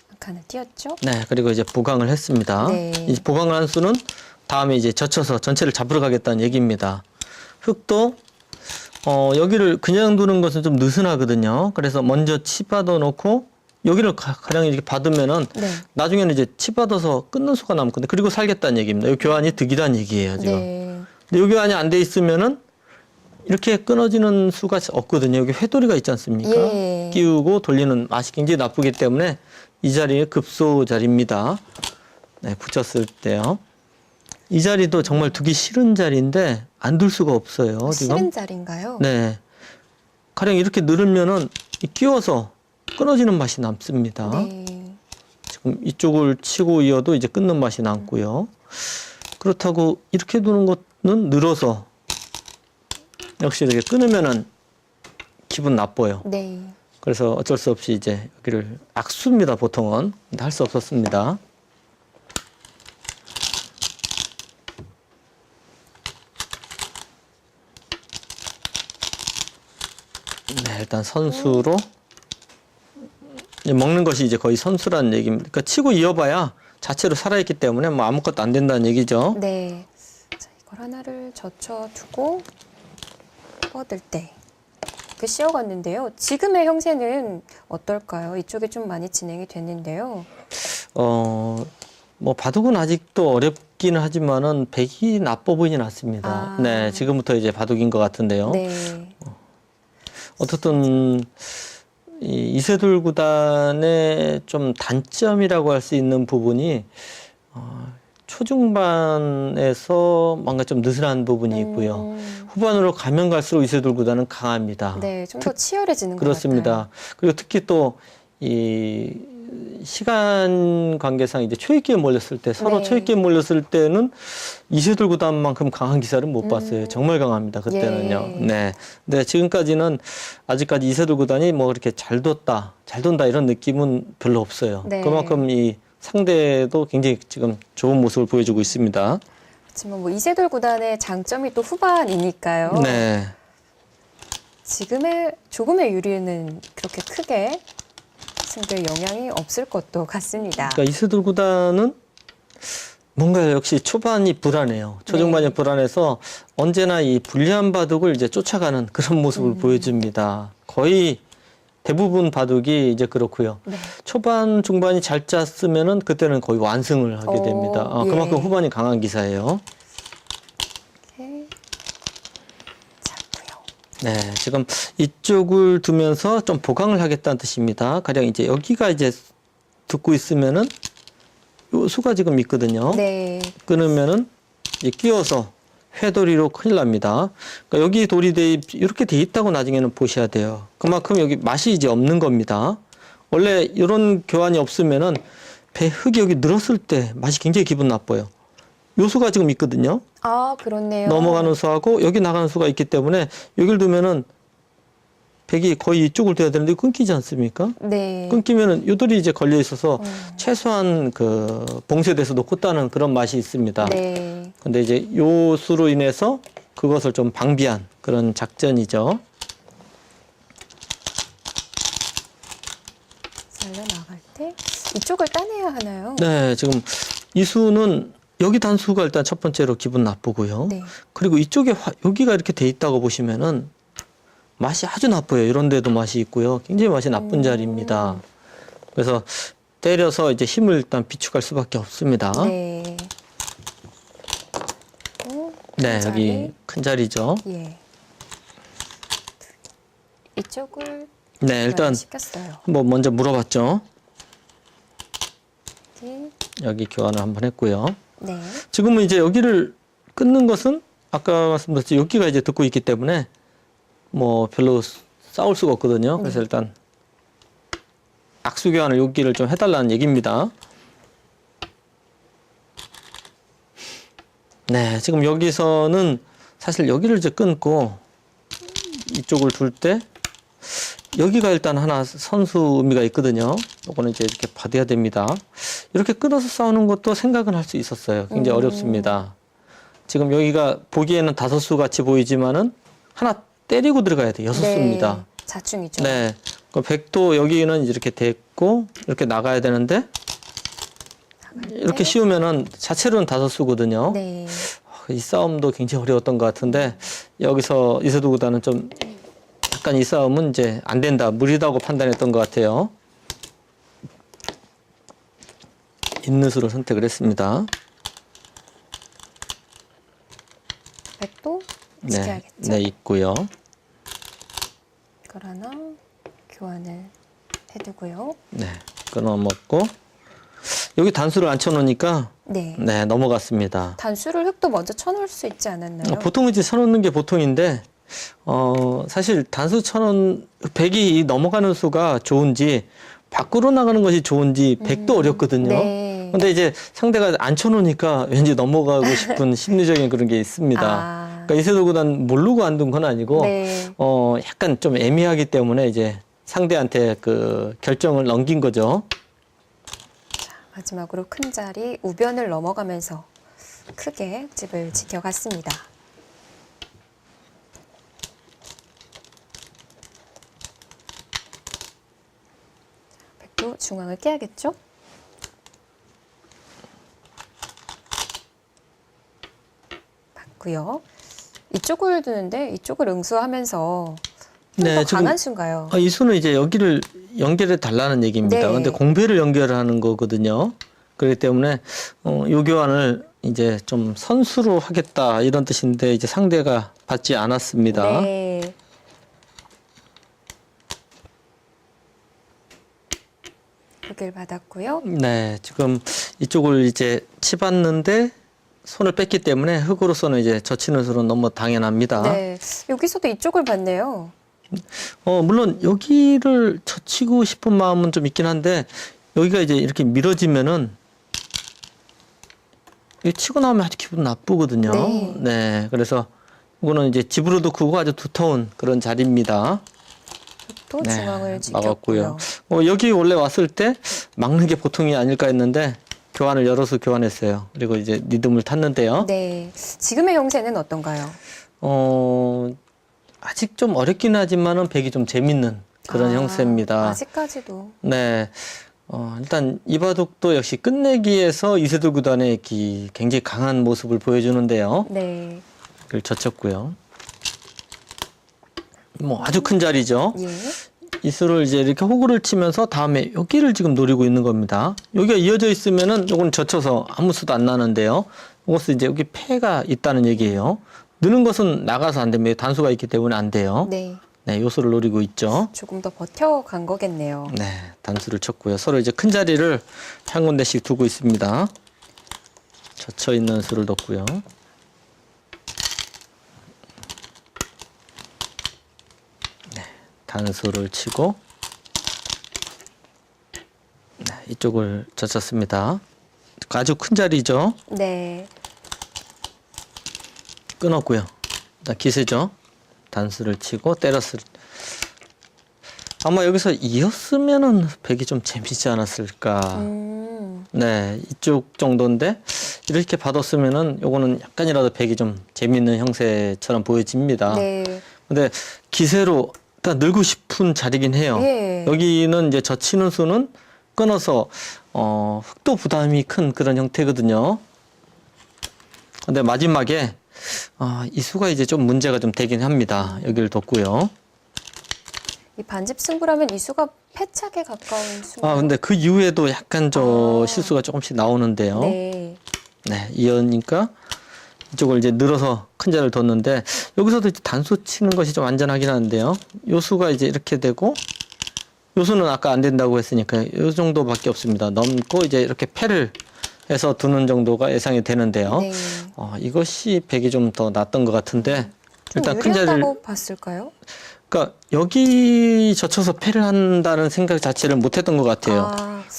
한 칸을 띄었죠. 네, 그리고 이제 보강을 했습니다. 네. 이제 보강을 한 수는 다음에 이제 젖혀서 전체를 잡으러 가겠다는 얘기입니다. 흙도 여기를 그냥 두는 것은 좀 느슨하거든요. 그래서 먼저 치받아 놓고 여기를 가령 이렇게 받으면은 네. 나중에는 이제 치받아서 끊는 수가 남을 건데 그리고 살겠다는 얘기입니다. 이 교환이 득이라는 얘기예요, 지금. 네. 근데 이 교환이 안 돼 있으면은 이렇게 끊어지는 수가 없거든요. 여기 회돌이가 있지 않습니까? 예. 끼우고 돌리는 맛이 굉장히 나쁘기 때문에 이 자리에 급소 자리입니다. 네, 붙였을 때요. 이 자리도 정말 두기 싫은 자리인데 안 둘 수가 없어요. 지금. 싫은 자리인가요? 네. 가령 이렇게 늘으면은 끼워서 끊어지는 맛이 남습니다. 네. 지금 이쪽을 치고 이어도 이제 끊는 맛이 남고요. 그렇다고 이렇게 두는 것은 늘어서 역시 이렇게 끊으면은 기분 나빠요. 네. 그래서 어쩔 수 없이 이제 여기를 악수입니다, 보통은. 근데 할 수 없었습니다. 네, 일단 선수로 이제 먹는 것이 이제 거의 선수라는 얘기입니다. 그러니까 치고 이어봐야 자체로 살아있기 때문에 뭐 아무것도 안 된다는 얘기죠. 네. 자, 이걸 하나를 젖혀두고 뻗을 때 이렇게 씌워갔는데요. 지금의 형세는 어떨까요? 이쪽에 좀 많이 진행이 됐는데요. 뭐 바둑은 아직도 어렵기는 하지만은 백이 나빠 보이진 않습니다. 아. 네, 지금부터 이제 바둑인 것 같은데요. 네. 어떻든 이 이세돌 구단의 좀 단점이라고 할 수 있는 부분이 초중반에서 뭔가 좀 느슨한 부분이 있고요. 후반으로 가면 갈수록 이세돌 구단은 강합니다. 네, 좀 더 치열해지는 것 그렇습니다. 같아요. 그리고 특히 또 이 시간 관계상 이제 초입기에 몰렸을 때 서로 네. 초입기에 몰렸을 때는 이세돌 구단만큼 강한 기사를 못 봤어요. 정말 강합니다. 그때는요. 예. 네. 근데 지금까지는 아직까지 이세돌 구단이 뭐 그렇게 잘 돈다 이런 느낌은 별로 없어요. 네. 그만큼 이 상대도 굉장히 지금 좋은 모습을 보여주고 있습니다. 하지만 뭐 이세돌 구단의 장점이 또 후반이니까요. 네. 지금의 조금의 유리는 그렇게 크게 승부에 영향이 없을 것도 같습니다. 그러니까 이세돌 구단은 뭔가 역시 초반이 불안해요. 초중반이 네. 불안해서 언제나 이 불리한 바둑을 이제 쫓아가는 그런 모습을 보여줍니다. 거의 대부분 바둑이 이제 그렇고요. 네. 초반, 중반이 잘 짰으면은 그때는 거의 완승을 하게 오, 됩니다. 예. 그만큼 후반이 강한 기사예요. 이렇게 잡고요. 네, 지금 이쪽을 두면서 좀 보강을 하겠다는 뜻입니다. 가령 이제 여기가 이제 듣고 있으면은 요 수가 지금 있거든요. 네. 끊으면은 이제 끼워서 회돌이로 큰일 납니다. 그러니까 여기 돌이 이렇게 돼 있다고 나중에는 보셔야 돼요. 그만큼 여기 맛이 이제 없는 겁니다. 원래 이런 교환이 없으면은 배 흙이 여기 늘었을 때 맛이 굉장히 기분 나빠요. 요 수가 지금 있거든요. 아, 그렇네요. 넘어가는 수하고 여기 나가는 수가 있기 때문에 여기를 두면은 백이 거의 이쪽을 둬야 되는데 끊기지 않습니까? 네. 끊기면은 요돌이 이제 걸려 있어서 최소한 그 봉쇄돼서 놓고 따는 그런 맛이 있습니다. 네. 근데 이제 요 수로 인해서 그것을 좀 방비한 그런 작전이죠. 잘려나갈 때 이쪽을 따내야 하나요? 네, 지금 이 수는 여기 단수가 일단 첫 번째로 기분 나쁘고요. 네. 그리고 이쪽에 여기가 이렇게 돼 있다고 보시면은 맛이 아주 나빠요. 이런 데도 맛이 있고요. 굉장히 맛이 나쁜 자리입니다. 그래서 때려서 이제 힘을 일단 비축할 수밖에 없습니다. 네. 네, 큰 여기 자리. 큰 자리죠. 예. 이쪽을 네, 일단 시켰어요. 한번 먼저 물어봤죠. 이렇게. 여기 교환을 한번 했고요. 네. 지금은 이제 여기를 끊는 것은 아까 말씀드렸듯이 여기가 이제 듣고 있기 때문에 뭐 별로 싸울 수가 없거든요. 그래서 일단 악수 교환을 여기를 좀 해달라는 얘기입니다. 네, 지금 여기서는 사실 여기를 이제 끊고 이쪽을 둘 때 여기가 일단 하나 선수 의미가 있거든요. 요거는 이제 이렇게 받아야 됩니다. 이렇게 끊어서 싸우는 것도 생각은 할 수 있었어요. 굉장히 어렵습니다. 지금 여기가 보기에는 5수 같이 보이지만은 하나 때리고 들어가야 돼. 6수입니다. 네. 자충이죠. 네. 그 백도 여기는 이렇게 됐고 이렇게 나가야 되는데 이렇게 씌우면은 자체로는 5수거든요. 네. 이 싸움도 굉장히 어려웠던 것 같은데 여기서 이세돌 구단은 좀 약간 이 싸움은 이제 안 된다, 무리다고 판단했던 것 같아요. 있는 수를 선택을 했습니다. 백도 네, 지켜야겠죠. 네 있고요. 이걸 하나 교환을 해두고요. 네, 끊어 먹고 여기 단수를 안 쳐놓으니까 네. 네 넘어갔습니다. 단수를 흙도 먼저 쳐놓을 수 있지 않았나요? 보통 이제 쳐놓는 게 보통인데 사실 단수 쳐놓은 백이 넘어가는 수가 좋은지 밖으로 나가는 것이 좋은지 백도 어렵거든요. 네. 근데 이제 상대가 안 쳐놓으니까 왠지 넘어가고 싶은 심리적인 그런 게 있습니다. 아. 그러니까 이세돌 구단 모르고 안 둔 건 아니고 네. 약간 좀 애매하기 때문에 이제 상대한테 그 결정을 넘긴 거죠. 마지막으로 큰 자리 우변을 넘어가면서 크게 집을 지켜갔습니다. 백도 중앙을 깨야겠죠? 봤고요. 이쪽을 두는데 이쪽을 응수하면서 좀 네, 더 지금 강한 수인가요? 이 수는 이제 여기를 연결해 달라는 얘기입니다. 네. 근데 공배를 연결하는 거거든요. 그렇기 때문에 요 교환을 이제 좀 선수로 하겠다 이런 뜻인데 이제 상대가 받지 않았습니다. 네. 흙을 받았고요. 네, 지금 이쪽을 이제 치봤는데 손을 뺐기 때문에 흙으로서는 이제 젖히는 수는 너무 당연합니다. 네. 여기서도 이쪽을 봤네요. 물론 여기를 젖히고 싶은 마음은 좀 있긴 한데 여기가 이제 이렇게 밀어지면은 이 치고 나오면 아주 기분 나쁘거든요. 네. 네, 그래서 이거는 이제 집으로도 크고 아주 두터운 그런 자리입니다. 또 네, 중앙을 막았고요. 지켰고요. 여기 원래 왔을 때 막는 게 보통이 아닐까 했는데 교환을 열어서 교환했어요. 그리고 이제 리듬을 탔는데요. 네. 지금의 형세는 어떤가요? 아직 좀 어렵긴 하지만은 백이 좀 재밌는 그런 형세입니다. 아직까지도. 네. 일단 이바둑도 역시 끝내기에서 이세돌 구단의 굉장히 강한 모습을 보여주는데요. 네. 그걸 젖혔고요. 뭐 아주 큰 자리죠. 예. 이수를 이제 이렇게 호구를 치면서 다음에 여기를 지금 노리고 있는 겁니다. 여기가 이어져 있으면은 요건 젖혀서 아무 수도 안 나는데요. 이것은 이제 여기 패가 있다는 얘기예요. 느는 것은 나가서 안 됩니다. 단수가 있기 때문에 안 돼요. 네. 네, 요소를 노리고 있죠. 조금 더 버텨간 거겠네요. 네, 단수를 쳤고요. 서로 이제 큰 자리를 한 군데씩 두고 있습니다. 젖혀 있는 수를 뒀고요. 네, 단수를 치고 네, 이쪽을 젖혔습니다. 아주 큰 자리죠. 네. 끊었고요. 일단 기세죠. 단수를 치고 때렸을. 아마 여기서 이었으면은 백이 좀 재미지 않았을까. 네, 이쪽 정도인데 이렇게 받았으면은 요거는 약간이라도 백이 좀 재밌는 형세처럼 보여집니다. 네. 근데 기세로 일단 늘고 싶은 자리긴 해요. 예. 여기는 이제 젖히는 수는 끊어서 흑도 부담이 큰 그런 형태거든요. 근데 마지막에 이 수가 이제 좀 문제가 좀 되긴 합니다. 여기를 뒀고요. 이 반집 승부라면 이 수가 패착에 가까운 수가. 근데 그 이후에도 약간 실수가 조금씩 나오는데요. 네. 네, 이어니까 이쪽을 이제 늘어서 큰 자리를 뒀는데 여기서도 이제 단수 치는 것이 좀 안전하긴 한데요. 요 수가 이제 이렇게 되고 요 수는 아까 안 된다고 했으니까 요 정도밖에 없습니다. 넘고 이제 이렇게 패를 해서 두는 정도가 예상이 되는데요. 네. 이것이 백이 좀 더 낫던 것 같은데 좀 일단 큰 자리를 유리하다고 봤을까요? 그러니까 여기 젖혀서 패를 한다는 생각 자체를 못했던 것 같아요.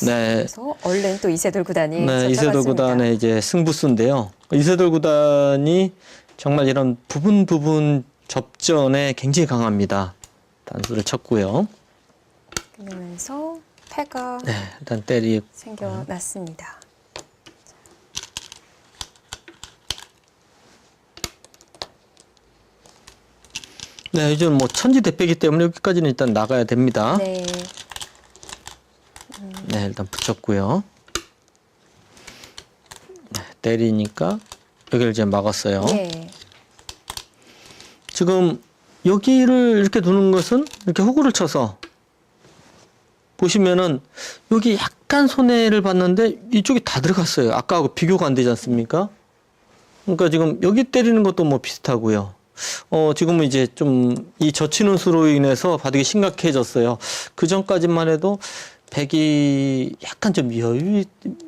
네. 그래서 얼른 또 이세돌 구단이 네, 이세돌 젖혀갔습니다. 구단의 이제 승부수인데요. 이세돌 구단이 정말 이런 부분 접전에 굉장히 강합니다. 단수를 쳤고요. 그러면서 패가 네, 일단 때리고. 생겨났습니다. 네, 이제 뭐 천지대패기 때문에 여기까지는 일단 나가야 됩니다. 네. 네, 일단 붙였고요. 네, 때리니까 여기를 이제 막았어요. 네. 지금 여기를 이렇게 두는 것은 이렇게 호구를 쳐서 보시면은 여기 약간 손해를 봤는데 이쪽이 다 들어갔어요. 아까하고 비교가 안 되지 않습니까? 그러니까 지금 여기 때리는 것도 뭐 비슷하고요. 지금은 이제 좀 이 젖히는 수로 인해서 바둑이 심각해졌어요. 그 전까지만 해도 백이 약간 좀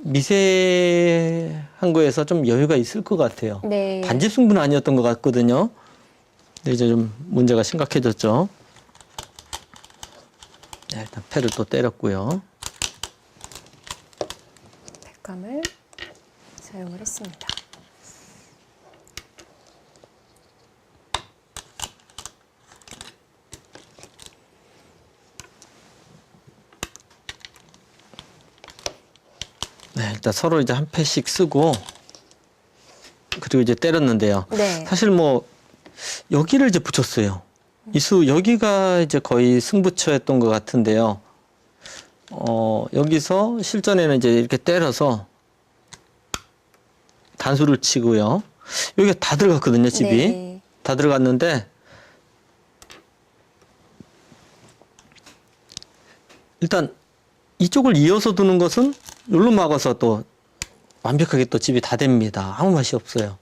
미세한 거에서 좀 여유가 있을 것 같아요. 네. 반집 승부는 아니었던 것 같거든요. 근데 이제 좀 문제가 심각해졌죠. 네, 일단 패를 또 때렸고요. 백감을 사용을 했습니다. 네, 일단 서로 이제 한 패씩 쓰고 그리고 이제 때렸는데요. 네. 사실 뭐 여기를 이제 붙였어요. 이수 여기가 이제 거의 승부처였던 것 같은데요. 여기서 실전에는 이제 이렇게 때려서 단수를 치고요. 여기가 다 들어갔거든요, 집이. 네. 다 들어갔는데 일단 이쪽을 이어서 두는 것은 여기로 막아서 또 완벽하게 또 집이 다 됩니다. 아무 맛이 없어요.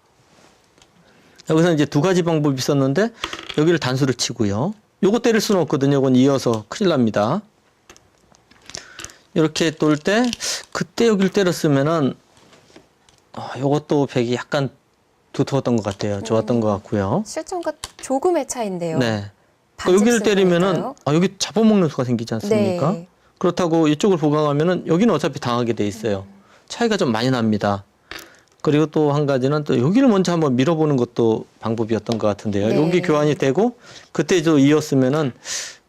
여기서 이제 두 가지 방법이 있었는데 여기를 단수를 치고요. 요거 때릴 수는 없거든요. 이건 이어서 큰일 납니다. 이렇게 돌 때 그때 여기를 때렸으면은 요것도 백이 약간 두터웠던 것 같아요. 좋았던 것 같고요. 실전과 조금의 차이인데요. 네. 반집 여기를 때리면은 승부일까요? 여기 잡아먹는 수가 생기지 않습니까? 네. 그렇다고 이쪽을 보강하면은 여기는 어차피 당하게 돼 있어요. 차이가 좀 많이 납니다. 그리고 또 한 가지는 또 여기를 먼저 한번 밀어보는 것도 방법이었던 것 같은데요. 네. 여기 교환이 되고 그때 저 이었으면은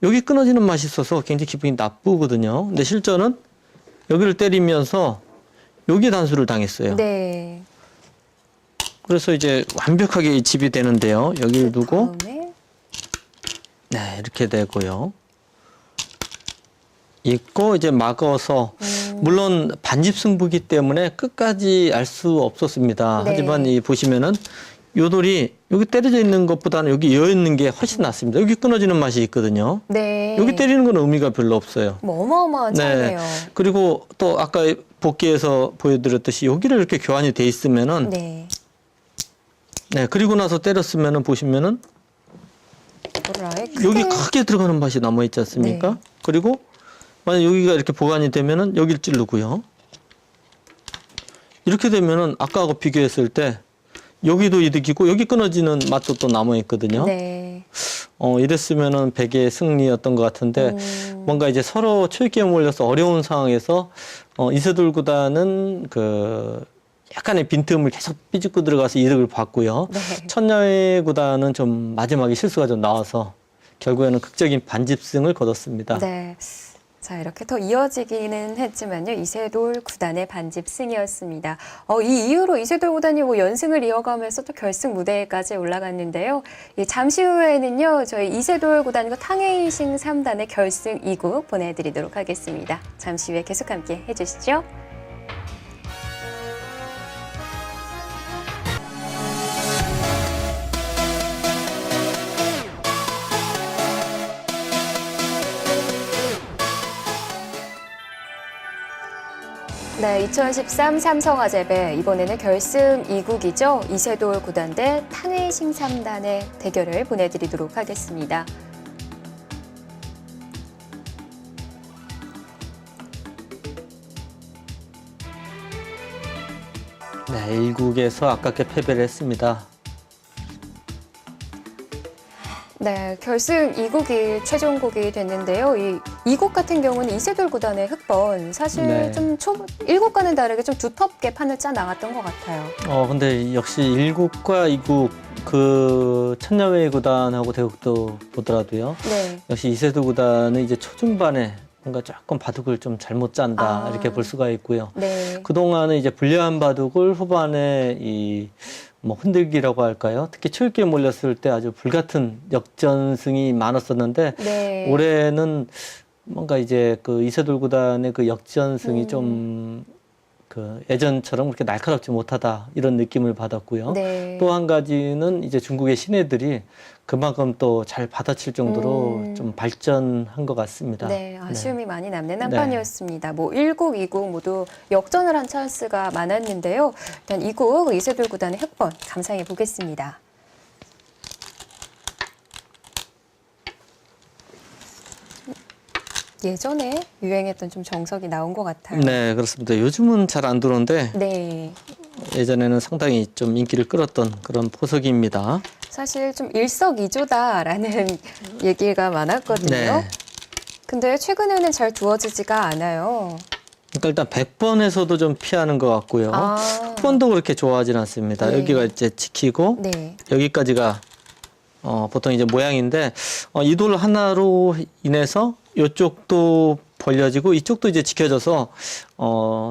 여기 끊어지는 맛이 있어서 굉장히 기분이 나쁘거든요. 근데 실전은 여기를 때리면서 여기 단수를 당했어요. 네. 그래서 이제 완벽하게 집이 되는데요. 여기를 두고 다음에 네, 이렇게 되고요. 있고 이제 막아서 물론 반집 승부기 때문에 끝까지 알 수 없었습니다. 네. 하지만 이 보시면은 요 돌이 여기 때려져 있는 것보다는 여기 이어 있는 게 훨씬 낫습니다. 여기 끊어지는 맛이 있거든요. 네. 여기 때리는 건 의미가 별로 없어요. 뭐 어마어마한 차이네요. 그리고 또 아까 복기에서 보여드렸듯이 여기를 이렇게 교환이 돼 있으면은 네. 네, 그리고 나서 때렸으면은 보시면은 이거를 아예 여기 크게- 크게 들어가는 맛이 남아 있지 않습니까? 네. 그리고 만약 여기가 이렇게 보관이 되면은 여기를 찌르고요. 이렇게 되면은 아까하고 비교했을 때 여기도 이득이고 여기 끊어지는 맛도 또 남아 있거든요. 네. 이랬으면은 백의 승리였던 것 같은데 뭔가 이제 서로 초입기에 몰려서 어려운 상황에서 이세돌 구단은 그 약간의 빈틈을 계속 삐죽고 들어가서 이득을 봤고요. 네. 천야의 구단은 좀 마지막에 실수가 좀 나와서 결국에는 극적인 반집승을 거뒀습니다. 네. 자, 이렇게 더 이어지기는 했지만요. 이세돌 구단의 반집 승이었습니다. 이 이후로 이세돌 구단이 뭐 연승을 이어가면서 또 결승 무대까지 올라갔는데요. 잠시 후에는요, 저희 이세돌 구단과 탕웨이싱 3단의 결승 2국 보내드리도록 하겠습니다. 잠시 후에 계속 함께 해주시죠. 네, 2013 삼성화재배 이번에는 결승 2국이죠. 이세돌 구단 대 탕웨이싱 3단의 대결을 보내드리도록 하겠습니다. 네, 1국에서 아깝게 패배를 했습니다. 네, 결승 2국이 최종국이 됐는데요. 이 2국 같은 경우는 이세돌 구단의 흑번 사실 네. 좀 1국과는 다르게 좀 두텁게 판을 짜 나갔던 것 같아요. 근데 역시 1국과 2국 그 천야웨이 구단하고 대국도 보더라도요. 네. 역시 이세돌 구단은 이제 초중반에 뭔가 조금 바둑을 좀 잘못 짠다 이렇게 볼 수가 있고요. 네. 그동안은 이제 불리한 바둑을 후반에 뭐 흔들기라고 할까요? 특히 초입기에 몰렸을 때 아주 불같은 역전승이 많았었는데 네. 올해는 뭔가 이제 그 이세돌 구단의 그 역전승이 좀 그 예전처럼 그렇게 날카롭지 못하다 이런 느낌을 받았고요. 네. 또 한 가지는 이제 중국의 신예들이 그만큼 또 잘 받아칠 정도로 좀 발전한 것 같습니다. 네, 아쉬움이 많이 남는 한 네. 판이었습니다. 뭐 1국, 2국 모두 역전을 한 찬스가 많았는데요. 일단 2국 이세돌 구단의 흑번 감상해 보겠습니다. 예전에 유행했던 좀 정석이 나온 것 같아요. 네, 그렇습니다. 요즘은 잘 안 들어오는데 네. 예전에는 상당히 좀 인기를 끌었던 그런 포석입니다. 사실 좀 일석이조다라는 얘기가 많았거든요. 네. 근데 최근에는 잘 두어지지가 않아요. 그러니까 일단 100번에서도 좀 피하는 것 같고요. 아. 후반도 그렇게 좋아하진 않습니다. 네. 여기가 이제 지키고 네. 여기까지가 보통 이제 모양인데 이 돌 하나로 인해서 이쪽도 벌려지고 이쪽도 이제 지켜져서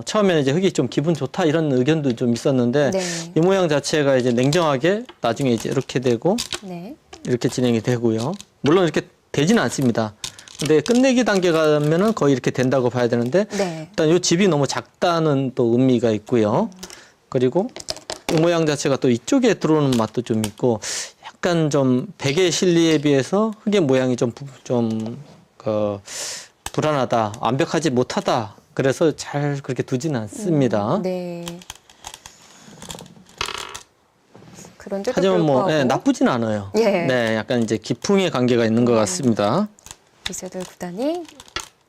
처음에는 이제 흙이 좀 기분 좋다 이런 의견도 좀 있었는데 네. 이 모양 자체가 이제 냉정하게 나중에 이제 이렇게 되고 네. 이렇게 진행이 되고요. 물론 이렇게 되지는 않습니다. 근데 끝내기 단계 가면은 거의 이렇게 된다고 봐야 되는데 네. 일단 이 집이 너무 작다는 또 의미가 있고요. 그리고 이 모양 자체가 또 이쪽에 들어오는 맛도 좀 있고 약간 좀 백의 실리에 비해서 흙의 모양이 좀 불안하다, 완벽하지 못하다. 그래서 잘 그렇게 두지는 않습니다. 네. 그런데도 하지만 뭐 불구하고 나쁘진 않아요. 예. 네, 약간 이제 기풍의 관계가 있는 것 같습니다. 이세돌 구단이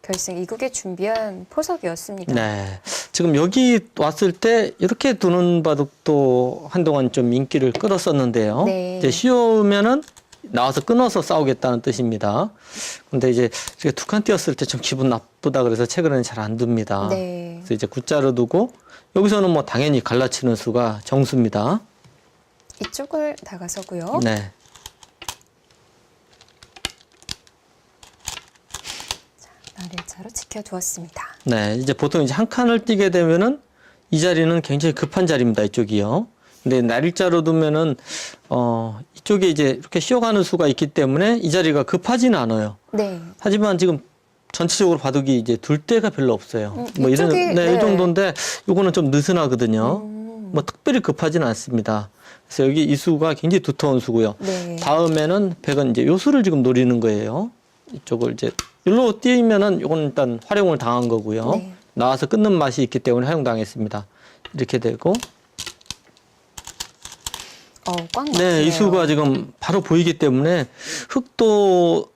결승 2국에 준비한 포석이었습니다. 네. 지금 여기 왔을 때 이렇게 두는 바둑도 한동안 좀 인기를 끌었었는데요. 네. 이제 쉬우면은 나와서 끊어서 싸우겠다는 뜻입니다. 근데 이제 이렇게 두 칸 띄었을 때 좀 기분 나쁘다 그래서 최근에는 잘 안 둡니다. 네. 그래서 이제 굿자로 두고 여기서는 뭐 당연히 갈라치는 수가 정수입니다. 이쪽을 나가서고요. 네. 날일자로 지켜두었습니다. 네, 이제 보통 이제 한 칸을 띄게 되면은 이 자리는 굉장히 급한 자리입니다. 이쪽이요. 근데 날일자로 두면은 이쪽에 이제 이렇게 쉬어가는 수가 있기 때문에 이 자리가 급하지는 않아요. 네. 하지만 지금 전체적으로 바둑이 이제 둘 데가 별로 없어요. 뭐 이런 이쪽이, 네, 이 정도인데 요거는 좀 느슨하거든요. 뭐 특별히 급하지는 않습니다. 그래서 여기 이 수가 굉장히 두터운 수고요. 네. 다음에는 백은 이제 요 수를 지금 노리는 거예요. 이쪽을 이제 일로 띄면은 요건 일단 활용을 당한 거고요. 네. 나와서 끊는 맛이 있기 때문에 활용당했습니다. 이렇게 되고 꽉 네, 막히네요. 이 수가 지금 바로 보이기 때문에 흑도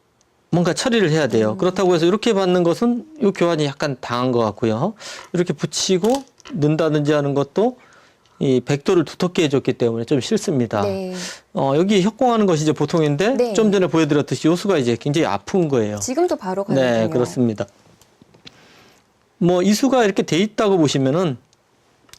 뭔가 처리를 해야 돼요. 그렇다고 해서 이렇게 받는 것은 이 교환이 약간 당한 것 같고요. 이렇게 붙이고 넣는다든지 하는 것도 이 백도를 두텁게 해줬기 때문에 좀 싫습니다. 네. 여기 협공하는 것이 이제 보통인데 네. 좀 전에 보여드렸듯이 요 수가 이제 굉장히 아픈 거예요. 지금도 바로 가는군요. 네, 그렇습니다. 뭐 이 수가 이렇게 돼 있다고 보시면은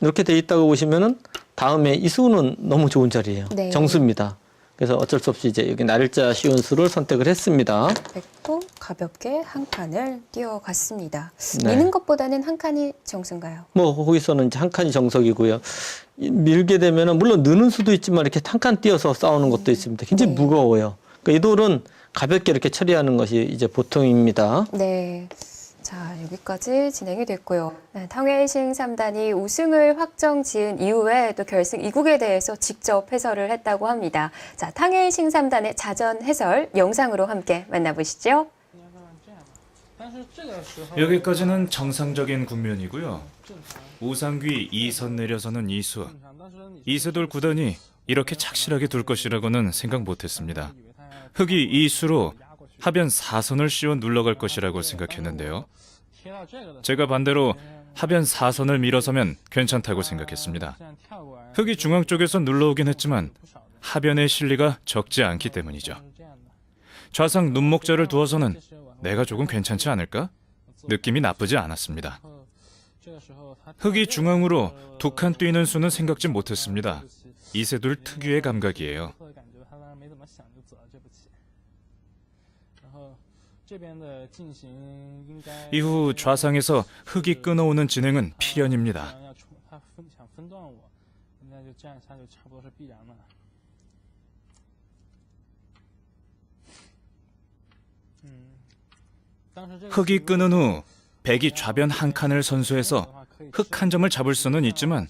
이렇게 돼 있다고 보시면은 다음에 이 수는 너무 좋은 자리예요. 네. 정수입니다. 그래서 어쩔 수 없이 이제 여기 날일자 쉬운 수를 선택을 했습니다. 백도 가볍게 한 칸을 띄어갔습니다. 네. 미는 것보다는 한 칸이 정수인가요? 뭐 거기서는 이제 한 칸이 정석이고요. 밀게 되면은 물론 느는 수도 있지만 이렇게 한 칸 띄어서 싸우는 것도 있습니다. 굉장히 네. 무거워요. 그러니까 이 돌은 가볍게 이렇게 처리하는 것이 이제 보통입니다. 네. 자, 여기까지 진행이 됐고요. 네, 탕웨이싱 3단이 우승을 확정 지은 이후에 또 결승 2국에 대해서 직접 해설을 했다고 합니다. 자, 탕웨이싱 3단의 자전 해설 영상으로 함께 만나보시죠. 여기까지는 정상적인 국면이고요. 우상귀 2선 내려서는 이수. 이세돌 구단이 이렇게 착실하게 둘 것이라고는 생각 못했습니다. 흑이 이수로 하변 4선을 씌워 눌러갈 것이라고 생각했는데요. 제가 반대로 하변 4선을 밀어서면 괜찮다고 생각했습니다. 흑이 중앙 쪽에서 눌러오긴 했지만 하변의 실리가 적지 않기 때문이죠. 좌상 눈목자를 두어서는 내가 조금 괜찮지 않을까? 느낌이 나쁘지 않았습니다. 흑이 중앙으로 두 칸 뛰는 수는 생각지 못했습니다. 이세돌 특유의 감각이에요. 이후 좌상에서 흑이 끊어오는 진행은 필연입니다. 흑이 끊은 후 백이 좌변 한 칸을 선수해서 흑 한 점을 잡을 수는 있지만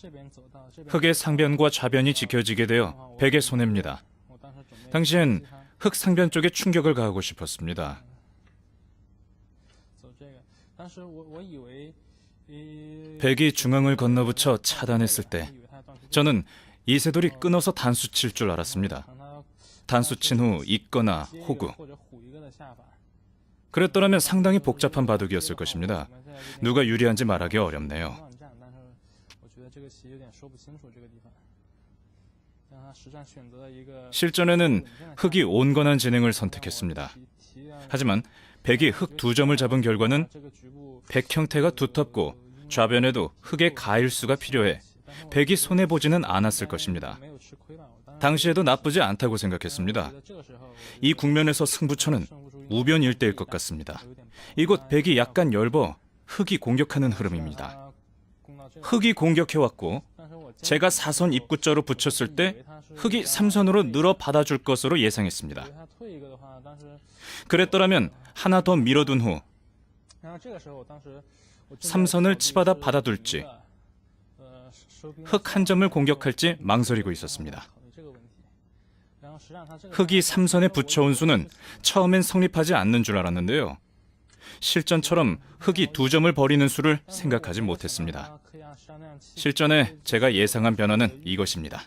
흑의 상변과 좌변이 지켜지게 되어 백의 손해입니다. 당시엔 흑 상변 쪽에 충격을 가하고 싶었습니다. 백이 중앙을 건너붙여 차단했을 때 저는 이세돌이 끊어서 단수 칠 줄 알았습니다. 단수 친 후 있거나 호구. 그랬더라면 상당히 복잡한 바둑이었을 것입니다. 누가 유리한지 말하기 어렵네요. 실전에는 흑이 온건한 진행을 선택했습니다. 하지만 백이 흑 2점을 잡은 결과는 백 형태가 두텁고 좌변에도 흑의 가일수가 필요해 백이 손해보지는 않았을 것입니다. 당시에도 나쁘지 않다고 생각했습니다. 이 국면에서 승부처는 우변 일대일 것 같습니다. 이곳 백이 약간 엷어 흑이 공격하는 흐름입니다. 흑이 공격해왔고 제가 4선 입구자로 붙였을 때 흑이 3선으로 늘어 받아줄 것으로 예상했습니다. 그랬더라면 하나 더 밀어둔 후 3선을 치받아 받아둘지 흑 한 점을 공격할지 망설이고 있었습니다. 흑이 3선에 붙여온 수는 처음엔 성립하지 않는 줄 알았는데요. 실전처럼 흑이 2점을 버리는 수를 생각하지 못했습니다. 실전에 제가 예상한 변화는 이것입니다.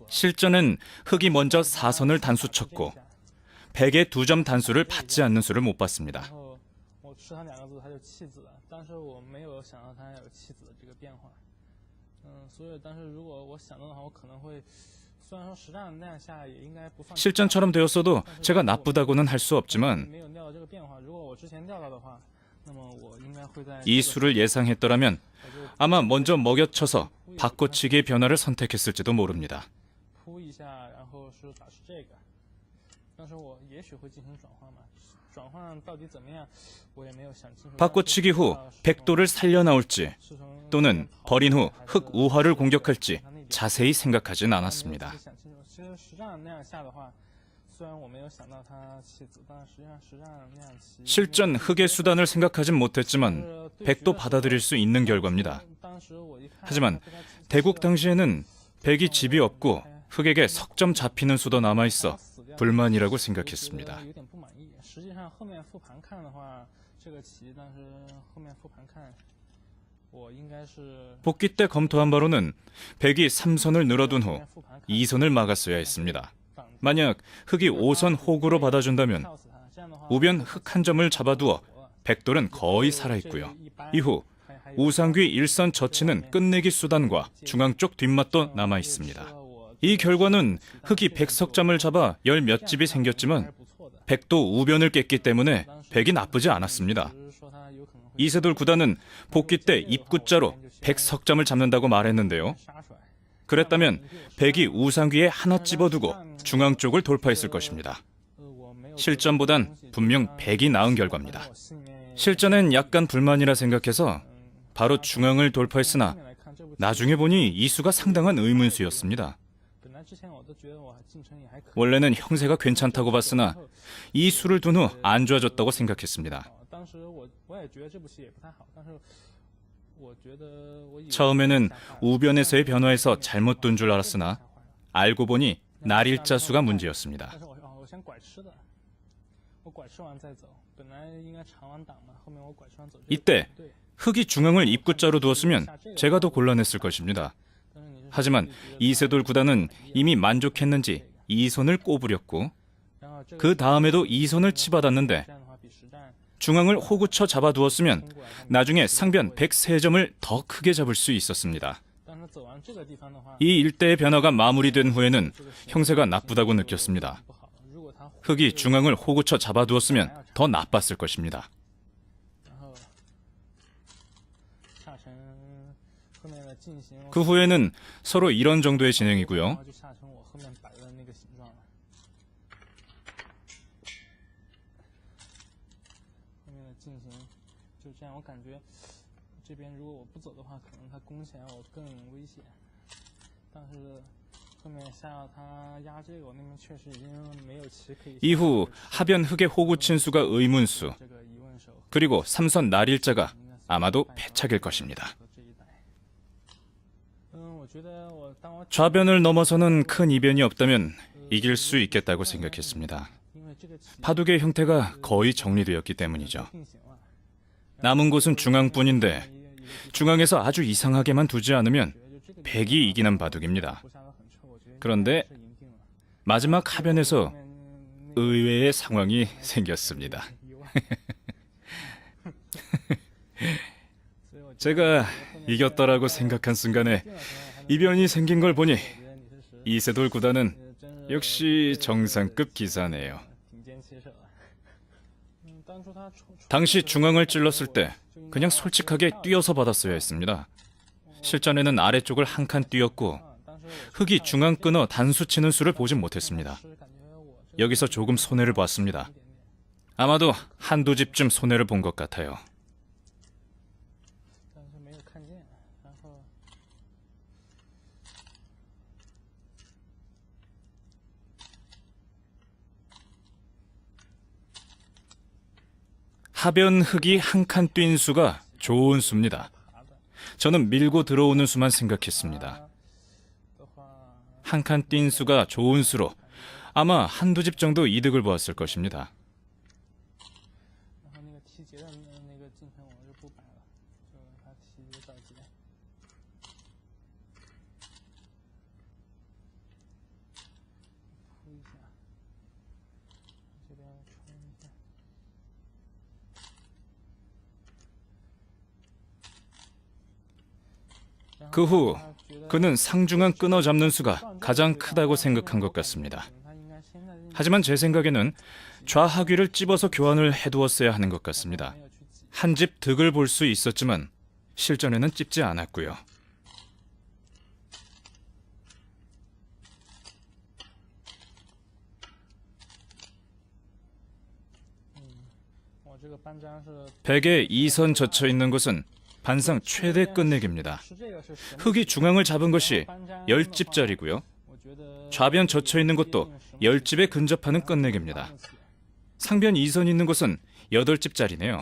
실전은 흑이 먼저 4선을 단수 쳤고 백의 2점 단수를 받지 않는 수를 못 봤습니다. 然后我吃它2个字，它就弃子了。当时我没有想到它有弃子的这个变化，所以当时如果我想到的话，我可能会，虽然说实战那样下也应该不算 실전처럼 되었어도 제가 나쁘다고는 할 수 없지만 没有料到这个变化。如果我之前料到的话，那么我应该会在 이 수를 예상했더라면 아마 먼저 먹여쳐서 바꿔치기의 변화를 선택했을지도 모릅니다. 扑一下，然后是打是这个。当时我也许会进行转换嘛，转换到底怎么样，我也没有想清楚。 바꿔치기 후 백도를 살려 나올지 또는 버린 후 흑 우화를 공격할지 자세히 생각하진 않았습니다. 其实实战那样下的话，虽然我没有想到他弃子，但实际上实战那样棋 실전 흑의 수단을 생각하진 못했지만 백도 받아들일 수 있는 결과입니다. 当时我一看 하지만 대국 당시에는 백이 집이 없고 흑에게 석점 잡히는 수도 남아있어 불만이라고 생각했습니다. 有点不满意。实际上后面复盘看的话，这个棋当时后面复盘看，我应该是 복귀 때 검토한 바로는 백이 3선을 늘어둔 후 2선을 막았어야 했습니다. 만약 흑이 5선 호구로 받아준다면 跳死他，这样的话 우변 흑 한 점을 잡아두어 백돌은 거의 살아있고요. 이후 우상귀 1선 젖히는 끝내기 수단과 중앙 쪽 뒷맛도 남아있습니다. 이 결과는 흑이 백석점을 잡아 열 몇 집이 생겼지만 백도 우변을 깼기 때문에 백이 나쁘지 않았습니다. 이세돌 구단은 복귀 때 입구자로 백석점을 잡는다고 말했는데요. 그랬다면 백이 우상귀에 하나 집어두고 중앙 쪽을 돌파했을 것입니다. 실전보단 분명 백이 나은 결과입니다. 실전엔 약간 불만이라 생각해서 바로 중앙을 돌파했으나 나중에 보니 이 수가 상당한 의문수였습니다. 원래는 형세가 괜찮다고 봤으나 이 수를 둔 후 안 좋아졌다고 생각했습니다. 처음에는 우변에서의 변화에서 잘못 둔 줄 알았으나 알고 보니 날일자 수가 문제였습니다. 이때 흑이 중앙을 입구자로 두었으면 제가 더 곤란했을 것입니다. 하지만 이세돌 구단은 이미 만족했는지 2선을 꼬부렸고 그 다음에도 2선을 치받았는데 중앙을 호구쳐 잡아두었으면 나중에 상변 103점을 더 크게 잡을 수 있었습니다. 이 일대의 변화가 마무리된 후에는 형세가 나쁘다고 느꼈습니다. 흑이 중앙을 호구쳐 잡아두었으면 더 나빴을 것입니다. 그 후에는 서로 이런 정도의 진행이고요. 이후 하변 흑의 호구 친수가 의문수, 그리고 삼선 날일자가 아마도 패착일 것입니다. 좌변을 넘어서는 큰 이변이 없다면 이길 수 있겠다고 생각했습니다. 바둑의 형태가 거의 정리되었기 때문이죠. 남은 곳은 중앙뿐인데 중앙에서 아주 이상하게만 두지 않으면 백이 이기는 바둑입니다. 그런데 마지막 하변에서 의외의 상황이 생겼습니다. 제가 이겼더라고 생각한 순간에 이변이 생긴 걸 보니 이세돌 구단은 역시 정상급 기사네요. 당시 중앙을 찔렀을 때 그냥 솔직하게 뛰어서 받았어야 했습니다. 실전에는 아래쪽을 한 칸 뛰었고 흑이 중앙 끊어 단수 치는 수를 보진 못했습니다. 여기서 조금 손해를 봤습니다. 아마도 한두 집쯤 손해를 본 것 같아요. 하변 흑이 한 칸 뛴 수가 좋은 수입니다. 저는 밀고 들어오는 수만 생각했습니다. 한 칸 뛴 수가 좋은 수로 아마 한두 집 정도 이득을 보았을 것입니다. 그 후 그는 상중앙 끊어잡는 수가 가장 크다고 생각한 것 같습니다. 하지만 제 생각에는 좌하귀를 찝어서 교환을 해두었어야 하는 것 같습니다. 한 집 득을 볼 수 있었지만 실전에는 찝지 않았고요. 백에 2선 젖혀 있는 곳은 반상 최대 끝내기입니다. 흑이 중앙을 잡은 것이 10집짜리고요. 좌변 젖혀 있는 곳도 10집에 근접하는 끝내기입니다. 상변 2선 있는 곳은 8집짜리네요.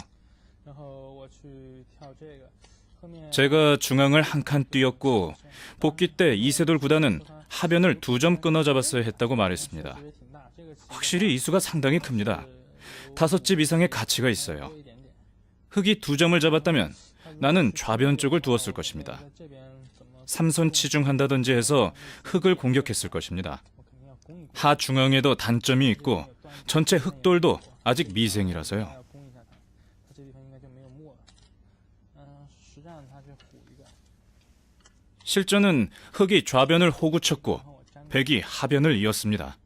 제가 중앙을 한 칸 뛰었고 복귀 때 이세돌 구단은 하변을 2점 끊어 잡았어야 했다고 말했습니다. 확실히 이 수가 상당히 큽니다. 5집 이상의 가치가 있어요. 흑이 2점을 잡았다면 나는 좌변 쪽을 두었을 것입니다. 3선 치중한다든지 해서 흑을 공격했을 것입니다. 하중앙에도 단점이 있고 전체 흑돌도 아직 미생이라서요. 실전은 흑이 좌변을 호구쳤고 백이 하변을 이었습니다.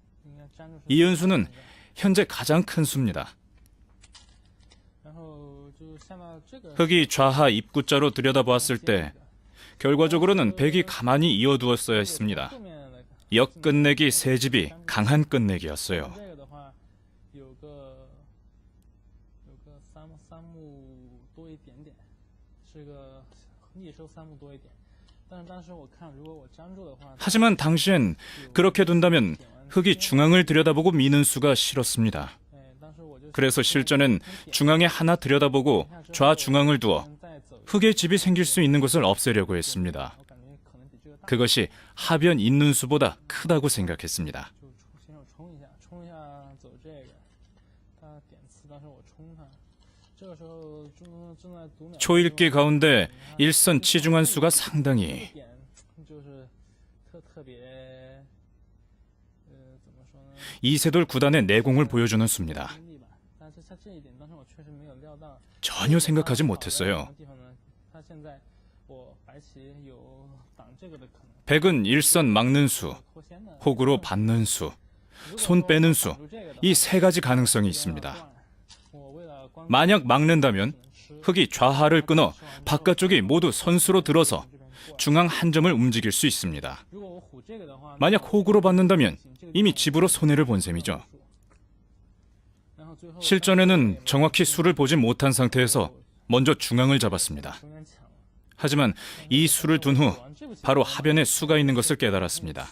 이 연수는 현재 가장 큰 수입니다. 흑이 좌하 입구자로 들여다보았을 때 결과적으로는 백이 가만히 이어두었어야 했습니다. 역 끝내기 3집이 강한 끝내기였어요. 하지만 당시엔 그렇게 둔다면 흑이 중앙을 들여다보고 미는 수가 싫었습니다. 그래서 실전엔 중앙에 하나 들여다보고 좌중앙을 두어 흑의 집이 생길 수 있는 것을 없애려고 했습니다. 그것이 하변 있는 수보다 크다고 생각했습니다. 초읽기 가운데 일선 치중한 수가 상당히 이세돌 구단의 내공을 보여주는 수입니다. 전혀 생각하지 못했어요. 백은 일선 막는 수, 호구로 받는 수, 손 빼는 수, 이 3가지 가능성이 있습니다. 만약 막는다면 흑이 좌하를 끊어 바깥쪽이 모두 선수로 들어서 중앙 한 점을 움직일 수 있습니다. 만약 호구로 받는다면 이미 집으로 손해를 본 셈이죠. 실전에는 정확히 수를 보지 못한 상태에서 먼저 중앙을 잡았습니다. 하지만 이 수를 둔 후 바로 하변에 수가 있는 것을 깨달았습니다.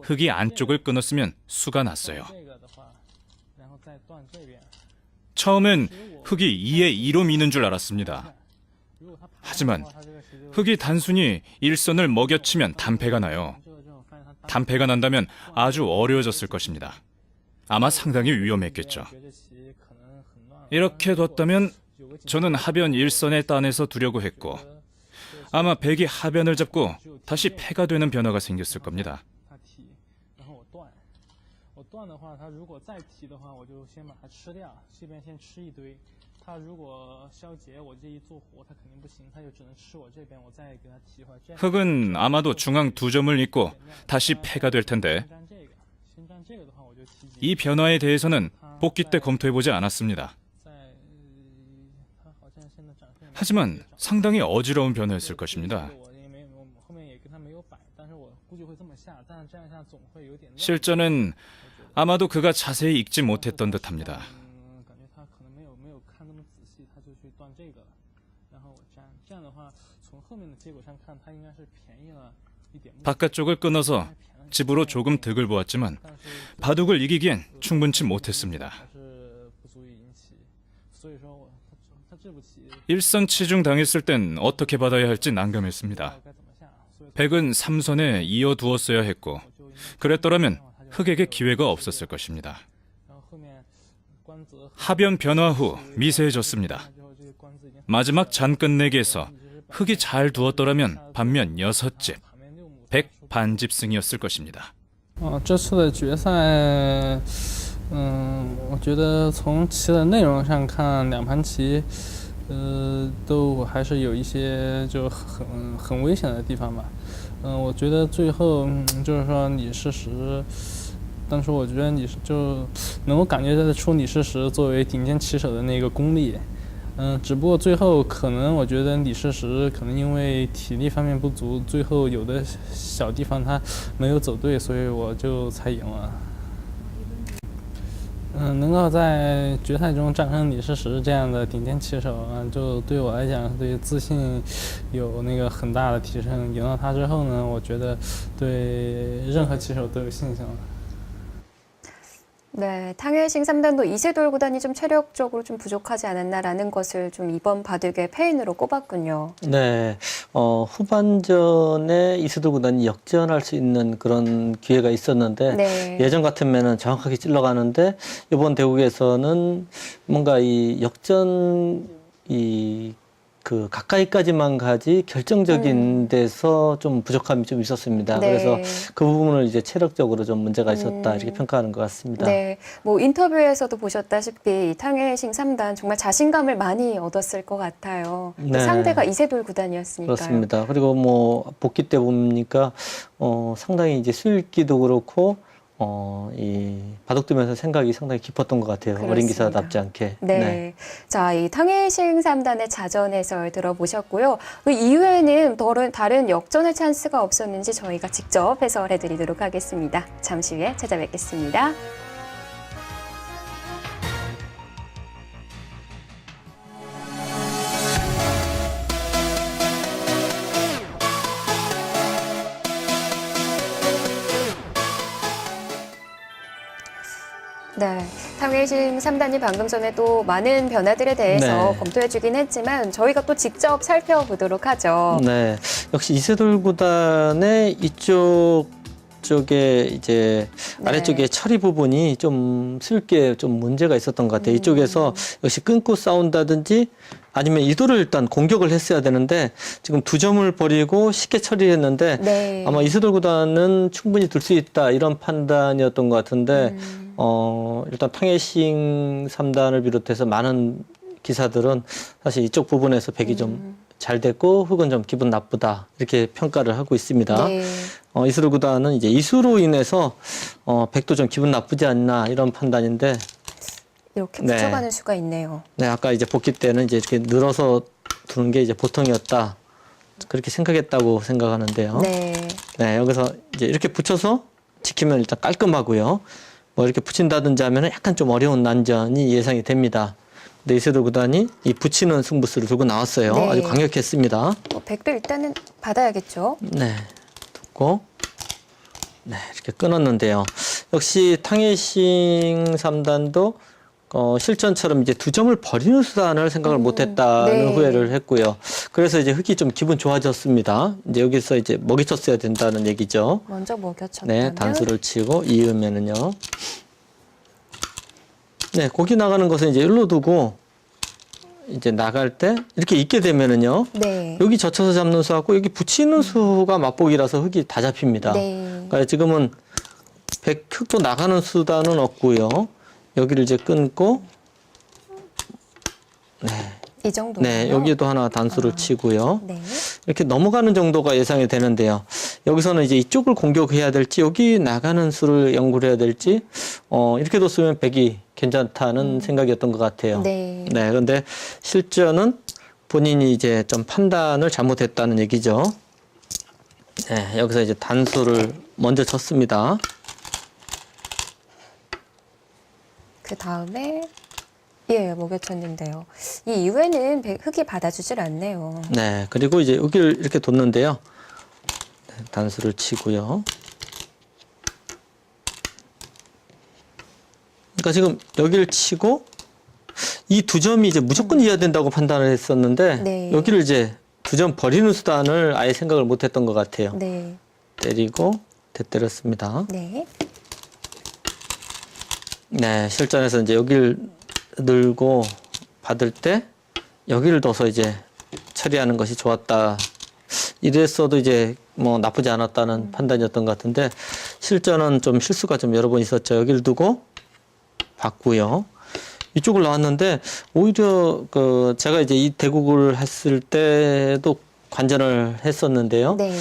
흑이 안쪽을 끊었으면 수가 났어요. 처음엔 흑이 2에 2로 미는 줄 알았습니다. 하지만 흑이 단순히 일선을 먹여치면 단패가 나요. 단패가 난다면 아주 어려워졌을 것입니다. 아마 상당히 위험했겠죠. 이렇게 뒀다면 저는 하변 일선에 따내서 두려고 했고 아마 백이 하변을 잡고 다시 패가 되는 변화가 생겼을 겁니다. 흑은 아마도 중앙 2점을 잇고 다시 패가 될 텐데 이 변화에 대해서는 복귀 때 검토해보지 않았습니다. 하지만 상당히 어지러운 변화였을 것입니다. 실전은 아마도 그가 자세히 읽지 못했던 듯합니다. 바깥쪽을 끊어서 집으로 조금 득을 보았지만 바둑을 이기기엔 충분치 못했습니다. 일선 치중 당했을 땐 어떻게 받아야 할지 난감했습니다. 백은 3선에 이어두었어야 했고 그랬더라면 흑에게 기회가 없었을 것입니다. 하변 변화 후 미세해졌습니다. 마지막 잔 끝내기에서 흑이 잘 두었더라면 반면 6집, 백 반집승이었을 것입니다. 这次的决赛，我觉得从棋的内容上看，两盘棋，都还是有一些就很危险的地方吧。我觉得最后就是说李世石，当时我觉得就能够感觉得出李世石作为顶尖棋手的那个功力。只不过最后可能我觉得李世石可能因为体力方面不足，最后有的小地方他没有走对，所以我就猜赢了。能够在决赛中战胜李世石这样的顶尖棋手就对我来讲对自信有那个很大的提升。赢了他之後呢，我觉得对任何棋手都有信心了。 네, 탕웨이싱 3단도 이세돌 구단이 좀 체력적으로 좀 부족하지 않았나라는 것을 좀 이번 바둑의 패인으로 꼽았군요. 네, 후반전에 이세돌 구단이 역전할 수 있는 그런 기회가 있었는데 네. 예전 같으면은 정확하게 찔러가는데 이번 대국에서는 뭔가 이 역전 그 가까이까지만 가지 결정적인 데서 좀 부족함이 좀 있었습니다. 네. 그래서 그 부분을 이제 체력적으로 좀 문제가 있었다 이렇게 평가하는 것 같습니다. 네, 뭐 인터뷰에서도 보셨다시피 탕웨이싱 3단 정말 자신감을 많이 얻었을 것 같아요. 네. 상대가 이세돌 구단이었으니까요. 그렇습니다. 그리고 뭐 복귀 때 보니까 상당히 이제 수익기도 그렇고 이 바둑 두면서 생각이 상당히 깊었던 것 같아요. 그렇습니다. 어린 기사답지 않게. 네. 자, 이 탕웨이싱 3단의 자전 해설 들어보셨고요. 그 이후에는 다른 역전의 찬스가 없었는지 저희가 직접 해설해 드리도록 하겠습니다. 잠시 후에 찾아뵙겠습니다. 네, 탕웨이싱 3단이 방금 전에 또 많은 변화들에 대해서 네. 검토해주긴 했지만 저희가 또 직접 살펴보도록 하죠. 네, 역시 이세돌 구단의 쪽에 이제 네. 아래쪽에 처리 부분이 좀 쓸게 좀 문제가 있었던 것 같아요. 이쪽에서 역시 끊고 싸운다든지 아니면 이도를 일단 공격을 했어야 되는데 지금 2점을 버리고 쉽게 처리했는데 네. 아마 이세돌 구단은 충분히 들 수 있다 이런 판단이었던 것 같은데 일단 탕웨이싱 3단을 비롯해서 많은 기사들은 사실 이쪽 부분에서 백이 좀 잘 됐고 흑은 좀 기분 나쁘다 이렇게 평가를 하고 있습니다. 네. 이세돌 구단은 이제 이수로 인해서 백도 좀 기분 나쁘지 않나 이런 판단인데 이렇게 네. 붙여가는 수가 있네요. 네, 아까 이제 복귀 때는 이제 이렇게 늘어서 두는 게 이제 보통이었다. 그렇게 생각했다고 생각하는데요. 네. 네, 여기서 이제 이렇게 붙여서 지키면 일단 깔끔하고요. 뭐 이렇게 붙인다든지 하면 약간 좀 어려운 난전이 예상이 됩니다. 근데 이세돌 구단이 이 붙이는 승부수를 들고 나왔어요. 네. 아주 강력했습니다. 백도 일단은 받아야겠죠. 네, 듣고 네, 이렇게 끊었는데요. 역시 탕웨이싱 3단도 실전처럼 이제 2점을 버리는 수단을 생각을 못했다는 네. 후회를 했고요. 그래서 이제 흑이 좀 기분 좋아졌습니다. 이제 여기서 이제 먹이쳤어야 된다는 얘기죠. 먼저 먹여쳤다면 네, 단수를 치고 이으면은요. 네, 고기 나가는 것은 이제 일로 두고 이제 나갈 때 이렇게 있게 되면은요. 네. 여기 젖혀서 잡는 수하고 여기 붙이는 수가 맞보기라서 흑이 다 잡힙니다. 네. 그러니까 지금은 흑도 나가는 수단은 없고요. 여기를 이제 끊고 네, 이 정도. 네 여기도 하나 단수를 치고요. 네. 이렇게 넘어가는 정도가 예상이 되는데요. 여기서는 이제 이쪽을 공격해야 될지 여기 나가는 수를 연구를 해야 될지 이렇게 뒀으면 백이 괜찮다는 생각이었던 것 같아요. 네. 네, 그런데 실전은 본인이 이제 좀 판단을 잘못했다는 얘기죠. 네, 여기서 이제 단수를 먼저 쳤습니다. 그 다음에 예, 먹여쳤는데요. 이 이후에는 흑이 받아주질 않네요. 네, 그리고 이제 여기를 이렇게 뒀는데요. 네, 단수를 치고요. 그러니까 지금 여기를 치고 이 2점이 이제 무조건 이어야 된다고 판단을 했었는데 네. 여기를 이제 2점 버리는 수단을 아예 생각을 못했던 것 같아요. 네. 때리고 때렸습니다. 네. 네, 실전에서 이제 여기를 늘고 받을 때 여기를 둬서 이제 처리하는 것이 좋았다. 이랬어도 이제 뭐 나쁘지 않았다는 판단이었던 것 같은데 실전은 좀 실수가 좀 여러 번 있었죠. 여기를 두고 받고요. 이쪽을 나왔는데 오히려 그 제가 이제 이 대국을 했을 때도 관전을 했었는데요. 네.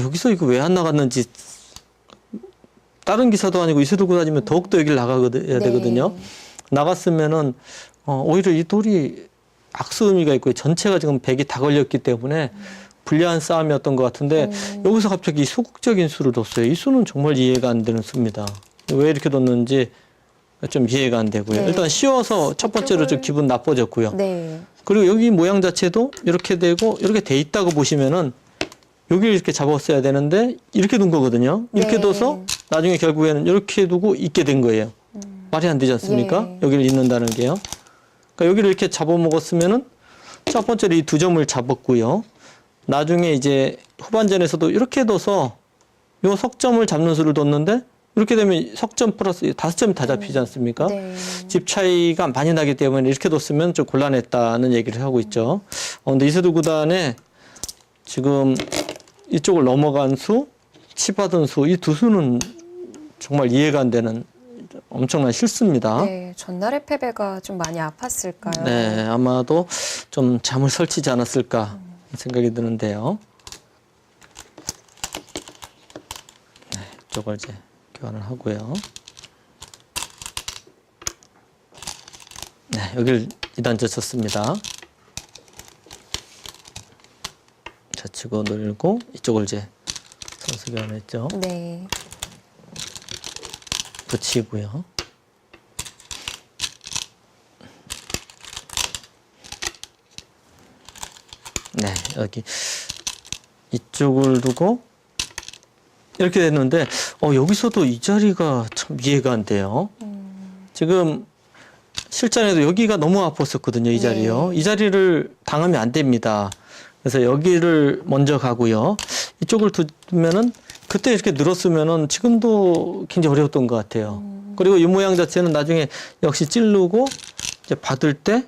여기서 이거 왜 안 나갔는지 다른 기사도 아니고 이세 들고 다니면 더욱더 여기를 나가야 되거든요. 나갔으면은 오히려 이 돌이 악수 의미가 있고 전체가 지금 백이 다 걸렸기 때문에 불리한 싸움이었던 것 같은데 여기서 갑자기 소극적인 수를 뒀어요. 이 수는 정말 이해가 안 되는 수입니다. 왜 이렇게 뒀는지 좀 이해가 안 되고요. 네. 일단 쉬워서 첫 번째로 좀 기분 나빠졌고요. 네. 그리고 여기 모양 자체도 이렇게 되고 이렇게 돼 있다고 보시면은 여기를 이렇게 잡았어야 되는데 이렇게 둔 거거든요. 이렇게 네. 둬서 나중에 결국에는 이렇게 두고 있게 된 거예요. 말이 안 되지 않습니까? 예. 여기를 잇는다는 게요. 그러니까 여기를 이렇게 잡아먹었으면은 첫 번째로 이 두 점을 잡았고요. 나중에 이제 후반전에서도 이렇게 둬서 요 석점을 잡는 수를 뒀는데 이렇게 되면 석점 플러스 5점이 다 잡히지 않습니까? 네. 집 차이가 많이 나기 때문에 이렇게 뒀으면 좀 곤란했다는 얘기를 하고 있죠. 근데 이세돌 구단에 지금 이쪽을 넘어간 수, 치받은 수, 이 두 수는 정말 이해가 안 되는 엄청난 실수입니다. 네, 전날의 패배가 좀 많이 아팠을까요? 네, 아마도 좀 잠을 설치지 않았을까 생각이 드는데요. 네, 이쪽을 이제 교환을 하고요. 네, 여기를 2단 젖혔습니다. 젖히고 늘고 이쪽을 이제 선수 교환했죠. 네. 붙이고요. 네, 여기 이쪽을 두고 이렇게 됐는데 여기서도 이 자리가 참 이해가 안 돼요. 지금 실전에도 여기가 너무 아팠었거든요. 이 자리요. 네. 이 자리를 당하면 안 됩니다. 그래서 여기를 먼저 가고요. 이쪽을 두면은 그때 이렇게 늘었으면은 지금도 굉장히 어려웠던 것 같아요. 그리고 이 모양 자체는 나중에 역시 찌르고 이제 받을 때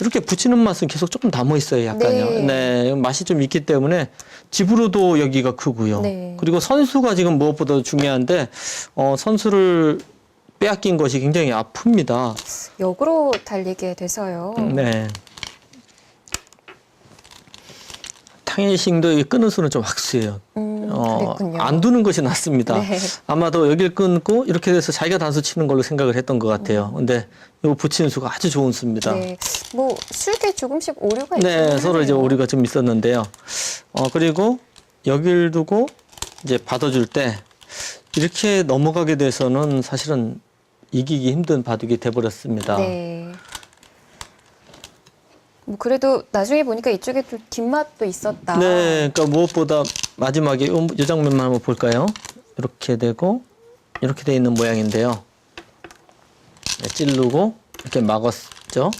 이렇게 붙이는 맛은 계속 조금 남아 있어요. 약간요. 네. 네, 맛이 좀 있기 때문에 집으로도 여기가 크고요. 네. 그리고 선수가 지금 무엇보다 중요한데 선수를 빼앗긴 것이 굉장히 아픕니다. 역으로 달리게 돼서요. 네. 탕일싱도 이 끄는 수는 좀 확수예요. 그랬군요. 안 두는 것이 낫습니다. 네. 아마도 여길 끊고 이렇게 돼서 자기가 단수 치는 걸로 생각을 했던 것 같아요. 근데 이 붙이는 수가 아주 좋은 수입니다. 네. 뭐 수익에 조금씩 오류가 네, 있긴 서로 이제 하네요. 오류가 좀 있었는데요. 그리고 여길 두고 이제 받아줄 때 이렇게 넘어가게 돼서는 사실은 이기기 힘든 바둑이 돼버렸습니다. 네. 뭐 그래도 나중에 보니까 이쪽에 좀 뒷맛도 있었다. 네, 그러니까 무엇보다 마지막에 이 장면만 한번 볼까요? 이렇게 되고 이렇게 돼 있는 모양인데요. 네, 찌르고 이렇게 막았죠.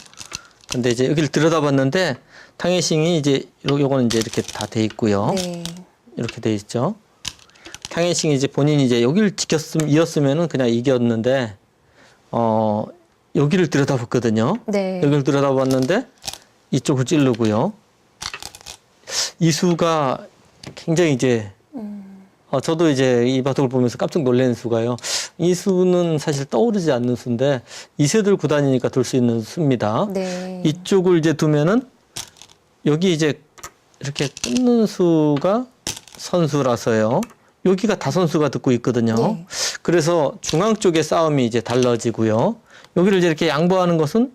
근데 이제 여기를 들여다봤는데 탕해싱이 이제 요거는 이제 이렇게 다 돼 있고요. 네. 이렇게 돼 있죠. 탕해싱이 이제 본인이 이제 여기를 이었으면은 그냥 이겼는데 여기를 들여다봤거든요. 네. 여기를 들여다봤는데 이쪽을 찌르고요. 이 수가 굉장히 이제 저도 이제 이 바둑을 보면서 깜짝 놀란 수가요. 이 수는 사실 떠오르지 않는 수인데 이세돌 구단이니까 둘 수 있는 수입니다. 네. 이쪽을 이제 두면은 여기 이제 이렇게 끊는 수가 선수라서요. 여기가 다선수가 듣고 있거든요. 네. 그래서 중앙 쪽의 싸움이 이제 달라지고요. 여기를 이제 이렇게 양보하는 것은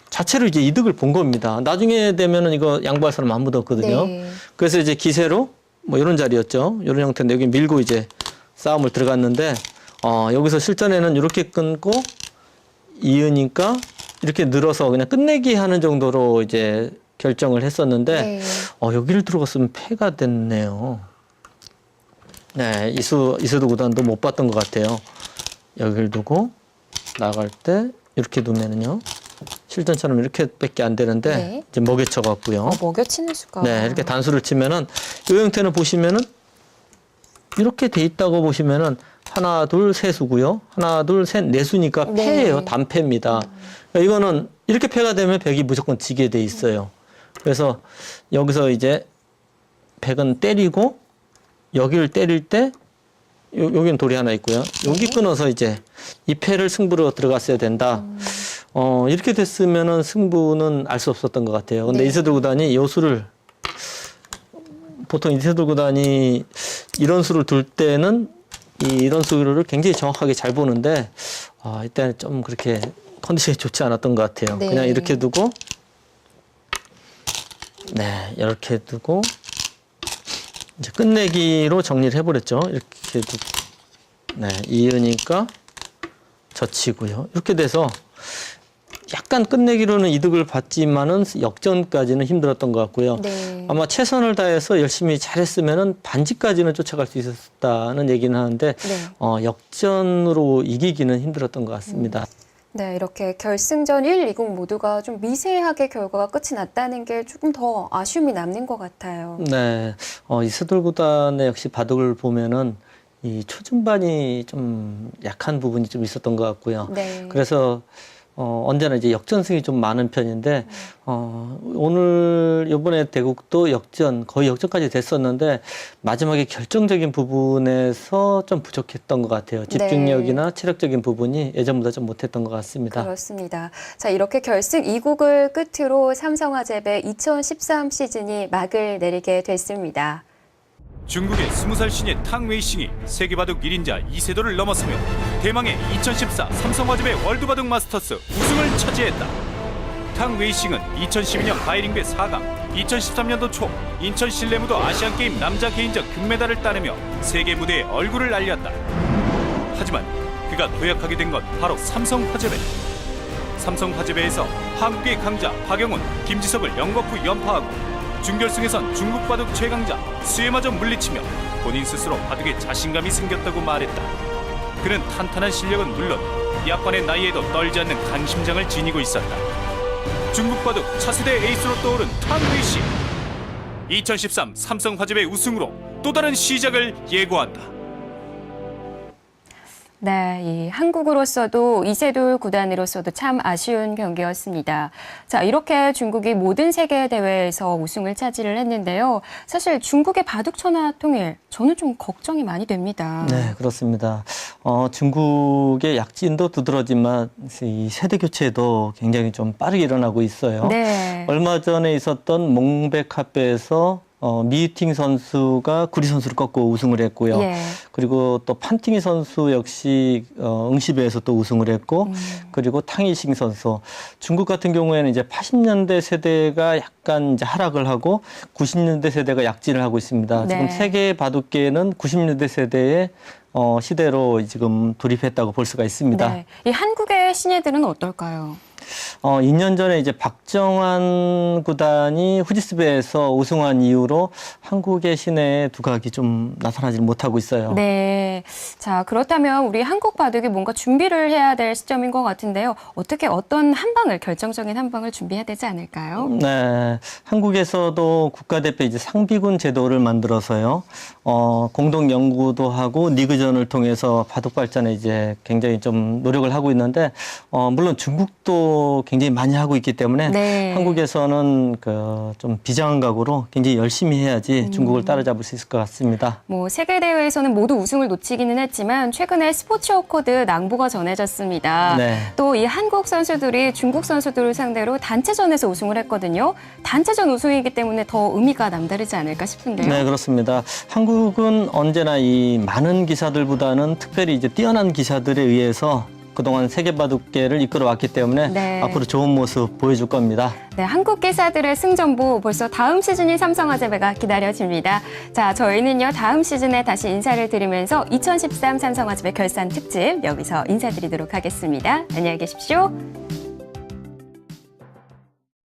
자체로 이제 이득을 본 겁니다. 나중에 되면은 이거 양보할 사람 아무도 없거든요. 네. 그래서 이제 기세로 뭐 이런 자리였죠. 이런 형태인데 여기 밀고 이제 싸움을 들어갔는데 여기서 실전에는 이렇게 끊고 이으니까 이렇게 늘어서 그냥 끝내기 하는 정도로 이제 결정을 했었는데 네. 여기를 들어갔으면 패가 됐네요. 네, 이세돌 구단도 못 봤던 것 같아요. 여기를 두고 나갈 때 이렇게 두면은요. 실전처럼 이렇게밖에 안 되는데 네. 이제 먹여쳐 갖고요. 먹여치는 수가. 네, 이렇게 단수를 치면은 이 형태는 보시면은 이렇게 돼 있다고 보시면은 하나, 둘, 세 수고요. 하나, 둘, 셋, 네 수니까 네. 패예요. 단패입니다. 그러니까 이거는 이렇게 패가 되면 백이 무조건 지게 돼 있어요. 그래서 여기서 이제 백은 때리고 여기를 때릴 때 여기는 돌이 하나 있고요. 여기 끊어서 이제 이 패를 승부로 들어갔어야 된다. 이렇게 됐으면은 승부는 알 수 없었던 것 같아요. 근데 네. 이세돌 구단이 요 수를 보통 이세돌 구단이 이런 수를 둘 때는 이런 수를 굉장히 정확하게 잘 보는데 이때는 좀 그렇게 컨디션이 좋지 않았던 것 같아요. 네. 그냥 이렇게 두고 이렇게 두고 이제 끝내기로 정리를 해버렸죠. 이렇게 두고 이으니까 젖히고요. 이렇게 돼서 약간 끝내기로는 이득을 받지만은 역전까지는 힘들었던 것 같고요. 네. 아마 최선을 다해서 열심히 잘했으면은 반지까지는 쫓아갈 수 있었다는 얘기는 하는데 네. 역전으로 이기기는 힘들었던 것 같습니다. 네, 이렇게 결승전 1, 2국 모두가 좀 미세하게 결과가 끝이 났다는 게 조금 더 아쉬움이 남는 것 같아요. 네, 이세돌 구단의 역시 바둑을 보면은 이 초중반이 좀 약한 부분이 좀 있었던 것 같고요. 네. 그래서 언제나 이제 역전승이 좀 많은 편인데 오늘 이번에 대국도 거의 역전까지 됐었는데 마지막에 결정적인 부분에서 좀 부족했던 것 같아요. 집중력이나 체력적인 부분이 예전보다 좀 못했던 것 같습니다. 그렇습니다. 자, 이렇게 결승 2국을 끝으로 삼성화재배 2013 시즌이 막을 내리게 됐습니다. 중국의 20살 신예 탕 웨이싱이 세계바둑 1인자 이세돌을 넘어서며 대망의 2014 삼성화재배 월드바둑 마스터스 우승을 차지했다. 탕 웨이싱은 2012년 바이링배 4강, 2013년도 초 인천 실내무도 아시안게임 남자 개인전 금메달을 따내며 세계 무대에 얼굴을 알렸다. 하지만 그가 도약하게 된 건 바로 삼성화재배. 삼성화재배에서 한국의 강자 박영훈, 김지석을 영거푸 연파하고 준결승에선 중국 바둑 최강자 수에마저 물리치며 본인 스스로 바둑에 자신감이 생겼다고 말했다. 그는 탄탄한 실력은 물론 약관의 나이에도 떨지 않는 강심장을 지니고 있었다. 중국 바둑 차세대 에이스로 떠오른 탕 웨이싱. 2013 삼성화재배 우승으로 또 다른 시작을 예고한다. 네, 이 한국으로서도 이세돌 구단으로서도 참 아쉬운 경기였습니다. 자, 이렇게 중국이 모든 세계 대회에서 우승을 차지를 했는데요. 사실 중국의 바둑 천하 통일, 저는 좀 걱정이 많이 됩니다. 네, 그렇습니다. 중국의 약진도 두드러지만 이 세대 교체도 굉장히 좀 빠르게 일어나고 있어요. 네. 얼마 전에 있었던 몽백합배에서 미유팅 선수가 구리 선수를 꺾고 우승을 했고요. 예. 그리고 또 판팅이 선수 역시 응시배에서 또 우승을 했고, 그리고 탕이싱 선수. 중국 같은 경우에는 이제 80년대 세대가 약간 이제 하락을 하고 90년대 세대가 약진을 하고 있습니다. 네. 지금 세계 바둑계는 90년대 세대의 시대로 지금 돌입했다고 볼 수가 있습니다. 네. 이 한국의 신예들은 어떨까요? 2년 전에 이제 박정환 구단이 후지스배에서 우승한 이후로 한국의 신의 두각이 좀 나타나지 못하고 있어요. 네. 자, 그렇다면 우리 한국 바둑이 뭔가 준비를 해야 될 시점인 것 같은데요. 어떤 결정적인 한 방을 준비해야 되지 않을까요? 네. 한국에서도 국가대표 이제 상비군 제도를 만들어서요. 공동 연구도 하고 리그전을 통해서 바둑 발전에 이제 굉장히 좀 노력을 하고 있는데, 물론 중국도 굉장히 많이 하고 있기 때문에 네. 한국에서는 좀 비장한 각오로 굉장히 열심히 해야지 중국을 따라잡을 수 있을 것 같습니다. 세계 대회에서는 모두 우승을 놓치기는 했지만 최근에 스포츠 어코드 낭보가 전해졌습니다. 네. 또 이 한국 선수들이 중국 선수들을 상대로 단체전에서 우승을 했거든요. 단체전 우승이기 때문에 더 의미가 남다르지 않을까 싶은데요. 네, 그렇습니다. 한국은 언제나 이 많은 기사들보다는 특별히 이제 뛰어난 기사들에 의해서 그동안 세계 바둑계를 이끌어왔기 때문에 네. 앞으로 좋은 모습 보여줄 겁니다. 네, 한국 기사들의 승전보 벌써 다음 시즌이 삼성화재배가 기다려집니다. 자, 저희는요 다음 시즌에 다시 인사를 드리면서 2013 삼성화재배 결산 특집 여기서 인사드리도록 하겠습니다. 안녕히 계십시오.